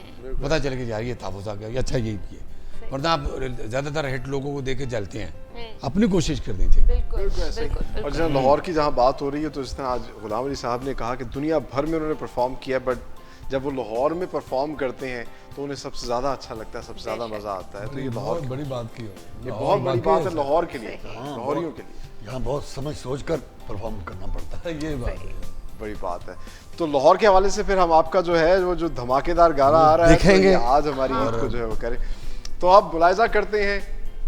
पता चले कि यार ये ताफुज़ आ गया, ये अच्छा यही किया। वरना आप ज़्यादातर हिट लोगों को देख के जलते हैं, अपनी कोशिश करनी चाहिए। बिल्कुल ऐसे ही। बिल्कुल और जहाँ लाहौर की जहाँ बात हो रही है, तो इस तरह आज गुलाम अली साहब ने कहा कि दुनिया भर में उन्होंने परफॉर्म किया, बट जब वो लाहौर में परफॉर्म करते हैं तो उन्हें सबसे ज़्यादा अच्छा लगता है, सबसे ज़्यादा मज़ा आता है। तो ये लाहौर, बहुत बड़ी बात की हो, ये बहुत बड़ी बात है लाहौर के लिए, लाहौरियों के लिए यहाँ बहुत समझ सोच कर परफॉर्म करना पड़ता है। ये बात है। बड़ी बात है। तो लाहौर के हवाले से फिर हम आपका जो है वो जो धमाकेदार गाना आ रहा है, देखेंगे। तो ये आज हमारी ईद को जो है वो करें। तो अब मुलाहिजा करते हैं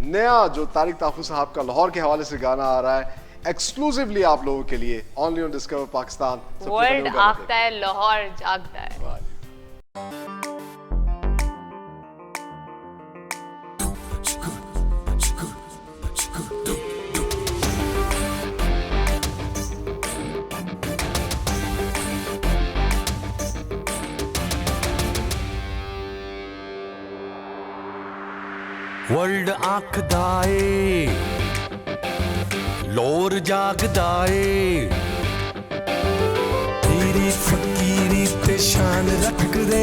नया जो तारिक ताफू साहब का लाहौर के हवाले से गाना आ रहा है, एक्सक्लूसिवली आप लोगों के लिए, ओनली ऑन डिस्कवर पाकिस्तान। सबसे पहले वर्ल्ड वो गाना आखता है, लाहौर जागता है। वर्ल्ड आखदा ਏ ਲੋਰ ਜਾਗਦਾ ਏ ਤੇਰੀ ਫਕੀਰੀ ਤੇ ਸ਼ਾਨ ਰੱਖਦੇ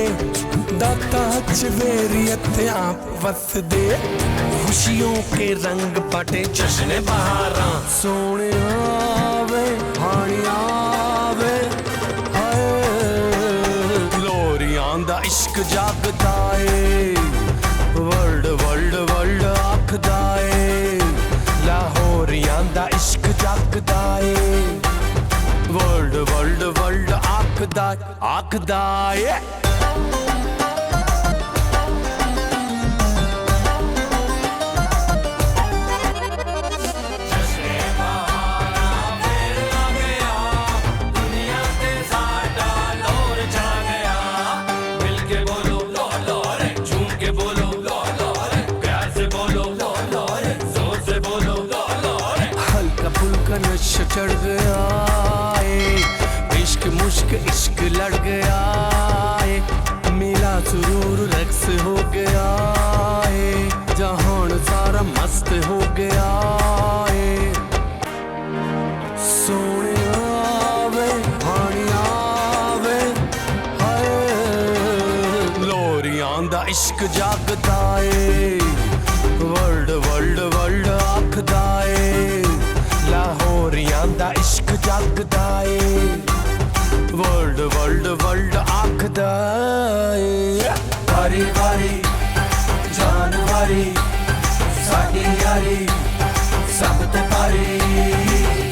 ਦਾਤਾ ਚਵੇਰੀਅਤ ਆਪ ਵਸਦੇ खुशियों के रंग बाटे जश्न बहारा सोनिया वे हानिया वे हाय लोरियां दा इश्क जागदा ए वर्ल्ड वर्ल्ड वर्ल्ड आखदा ए लाहौरियां दा इश्क जागदा ए वर्ल्ड वर्ल्ड वर्ल्ड आखदा ए हो गया ए सोने आवे पानी आवे हाय लोरियां दा इश्क जागदा ए वर्ल्ड वर्ल्ड वर्ल्ड आखदा ए लाहौरियां दा इश्क जागदा ए वर्ल्ड वर्ल्ड वर्ल्ड आखदा ए वारी वारी जान वारी साडी यारी सब ते पारी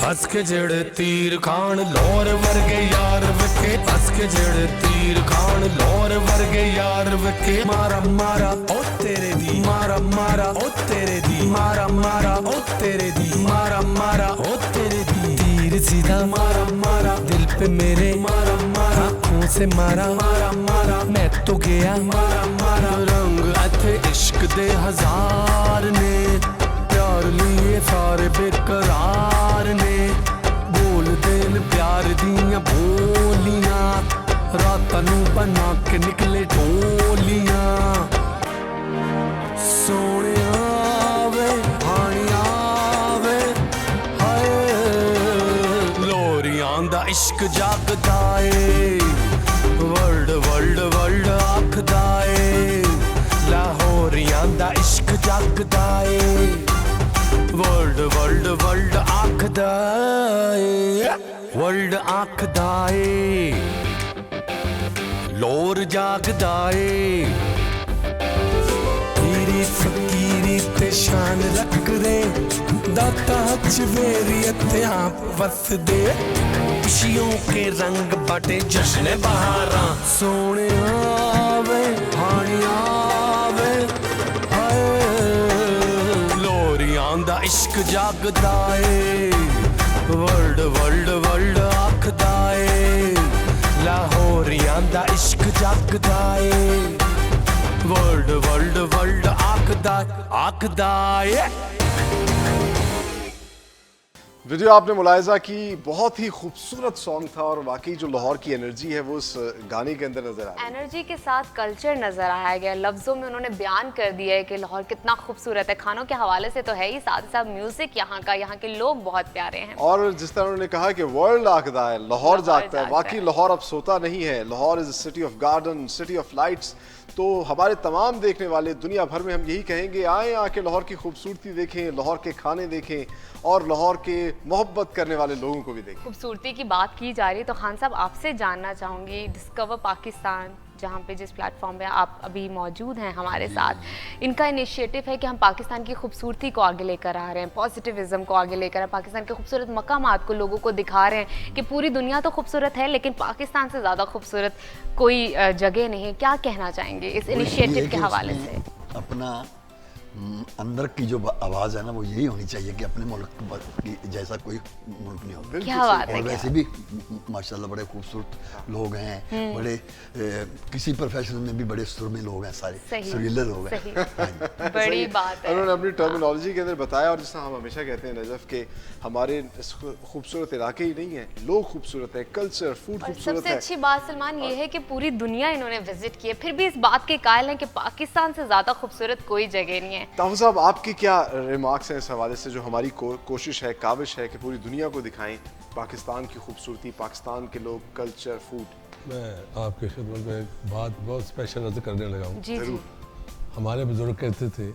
हस के जेड़े तीर खान लोर वर्गे यार विके हस के जेड़े तीर खान लोर वर्गे यार विके मारा मारा ओ तेरे दी मारा मारा ओ तेरे दी मारा मारा ओ तेरे दी मारा मारा ओ तेरे दी तीर सीधा मारा मारा दिल पे मेरे मारा मारा आँखों से मारा मारा मारा मैं तो गया मारा मारा रंग अथे इश्क दे हजार ने प्यार लिए सारे बेकरार ने बोल देन प्यार दियां बोलियां रातां नू बना के निकले ढोलियां सोने आवे पानी आवे हाय लोरियां दा इश्क जागदा ए वर्ल्ड वर्ल्ड वर्ल्ड आखदा ए लाहौरियां दा इश्क जागदा ए वर्ल्ड वर्ल्ड वर्ल्ड आखदा ए वर्ल्ड आखदा ए लोर जागदा ए तेरी फकीरी ते शान रख दे दाता च मेरी हत्थां वस दे खुशियों के रंग बाटे जश्न बहारां सोने आवे पानी आवे हाय लोरियां दा इश्क जागदा ए वर्ल्ड वर्ल्ड वर्ल्ड आखदा ए लाहौरियां दा इश्क जागदा ए वर्ल्ड वर्ल्ड वर्ल्ड आखदा आखदा ए वीडियो आपने मुलाहिजा की, बहुत ही खूबसूरत सॉन्ग था और वाकई जो लाहौर की एनर्जी है वो उस गाने के अंदर नजर आई। एनर्जी के साथ कल्चर नजर आया गया, लफ्जों में उन्होंने बयान कर दिया है कि लाहौर कितना खूबसूरत है। खानों के हवाले से तो है ही, साथ ही साथ म्यूजिक यहाँ का, यहाँ के लोग बहुत प्यारे हैं। और जिस तरह उन्होंने कहा कि वर्ल्ड आखदा है, लाहौर जागता है, वाकई लाहौर अब सोता नहीं है। Lahore is city of garden, city of lights. तो हमारे तमाम देखने वाले दुनिया भर में हम यही कहेंगे, आए आके लाहौर की खूबसूरती देखें, लाहौर के खाने देखें और लाहौर के मोहब्बत करने वाले लोगों को भी देखें। खूबसूरती की बात की जा रही है तो खान साहब आपसे जानना चाहूँगी, डिस्कवर पाकिस्तान जहाँ पे जिस प्लेटफॉर्म पे आप अभी मौजूद हैं हमारे साथ, इनका इनिशिएटिव है कि हम पाकिस्तान की खूबसूरती को आगे लेकर आ रहे हैं, पॉजिटिविज्म को आगे लेकर आ, पाकिस्तान के खूबसूरत मकामात को लोगों को दिखा रहे हैं कि पूरी दुनिया तो खूबसूरत है लेकिन पाकिस्तान से ज़्यादा खूबसूरत कोई जगह नहीं है। क्या कहना चाहेंगे इस इनिशिएटिव के हवाले से? अपना अंदर की जो आवाज़ है ना वो यही होनी चाहिए कि अपने मुल्क की जैसा कोई मुल्क नहीं होगा। क्या बात है। और वैसे भी माशाल्लाह बड़े खूबसूरत लोग हैं, बड़े किसी प्रोफेशन में भी बड़े सुरमे लोग हैं, सारे सुरीले लोग हैं। बड़ी बात है। उन्होंने अपनी टर्मिनोलॉजी के अंदर बताया और जिससे हम हमेशा कहते हैं नजफ के हमारे खूबसूरत इलाके ही नहीं है, लोग खूबसूरत है, कल्चर फूड खूबसूरत है। सबसे अच्छी बात सलमान ये है कि पूरी दुनिया इन्होंने विजिट की है, फिर भी इस बात के कायल हैं कि पाकिस्तान से ज्यादा खूबसूरत कोई जगह नहीं है। ताहू साहब आपकी क्या रिमार्क्स हैं इस हवाले से, जो हमारी कोशिश है, काविश है कि पूरी दुनिया को दिखाएं पाकिस्तान की खूबसूरती, पाकिस्तान के लोग, कल्चर, फूड। मैं आपकी खिदमत में एक बात बहुत स्पेशल अर्ज करने लगा हूँ। जी जी। हमारे बुजुर्ग कहते थे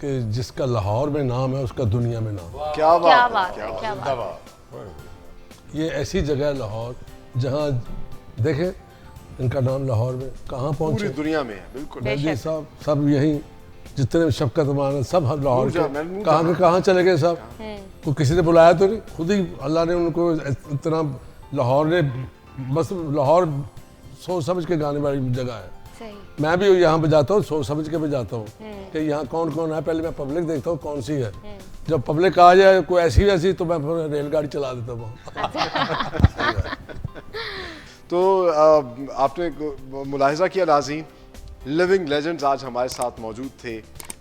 कि जिसका लाहौर में नाम है उसका दुनिया में नाम। क्या बात है, क्या बात। ये ऐसी जगह है लाहौर जहाँ देखे इनका नाम लाहौर में कहाँ पहुँचे, पूरी दुनिया में है। बिल्कुल जी साहब, सब यही जितने शफकत मान सब हम लाहौर के कहाँ चले गए साहब? को किसी ने बुलाया तो नहीं, खुद ही अल्लाह ने उनको इतना लाहौर ने, बस लाहौर सोच समझ के गाने वाली जगह है। सही। मैं भी यहाँ पे जाता हूँ सोच समझ के भी जाता हूँ कि यहाँ कौन कौन है, पहले मैं पब्लिक देखता हूँ कौन सी है, जब पब्लिक आ जाए कोई ऐसी वैसी तो मैं रेलगाड़ी चला देता हूँ। तो आपने मुलाहिजा किया नाज़रीन, लिविंग लेजेंड्स आज हमारे साथ मौजूद थे।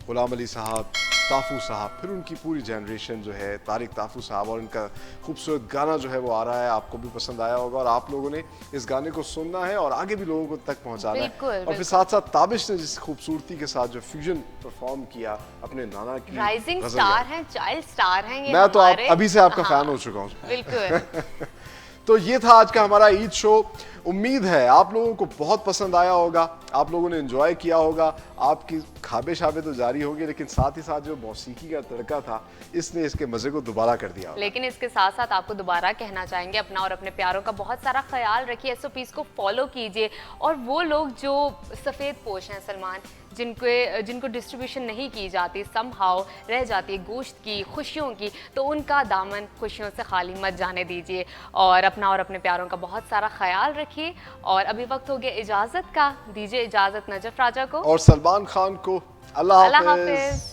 गुलाम अली साहब, ताफू साहब, फिर उनकी पूरी जनरेशन जो है, तारिक ताफू साहब, और इनका खूबसूरत गाना जो है वो आ रहा है, आपको भी पसंद आया होगा और आप लोगों ने इस गाने को सुनना है और आगे भी लोगों को तक पहुंचाना है। बिल्कुल, और फिर साथ साथ ताबिश ने जिस खूबसूरती के साथ जो फ्यूजन परफॉर्म किया अपने नाना की राइजिंग गजल स्टार गाई। हैं, चाइल्ड स्टार हैं ये मैं तो हमारे। अभी से आपका हाँ, फैन हो चुका हूँ। बिल्कुल। तो ये था आज का हमारा ईद शो। उम्मीद है आप लोगों को बहुत पसंद आया होगा, आप लोगों ने एंजॉय किया होगा, आपकी खाबे शाबे तो जारी होगी, लेकिन साथ ही साथ जो मौसीकी का तड़का था इसने इसके मजे को दोबारा कर दिया होगा। लेकिन इसके साथ साथ आपको दोबारा कहना चाहेंगे, अपना और अपने प्यारों का बहुत सारा ख्याल रखिए, SOPs को फॉलो कीजिए। और वो लोग जो सफ़ेद पोश हैं सलमान, जिनको डिस्ट्रीब्यूशन नहीं की जाती, समहाउ रह जाती है गोश्त की, खुशियों की, तो उनका दामन खुशियों से खाली मत जाने दीजिए। और अपना और अपने प्यारों का बहुत सारा ख्याल रखिए। और अभी वक्त हो गया इजाज़त का, दीजिए इजाज़त नजफ राजा को और सलमान खान को। अल्लाह अल्लाह हाफिज़। हाफिज़।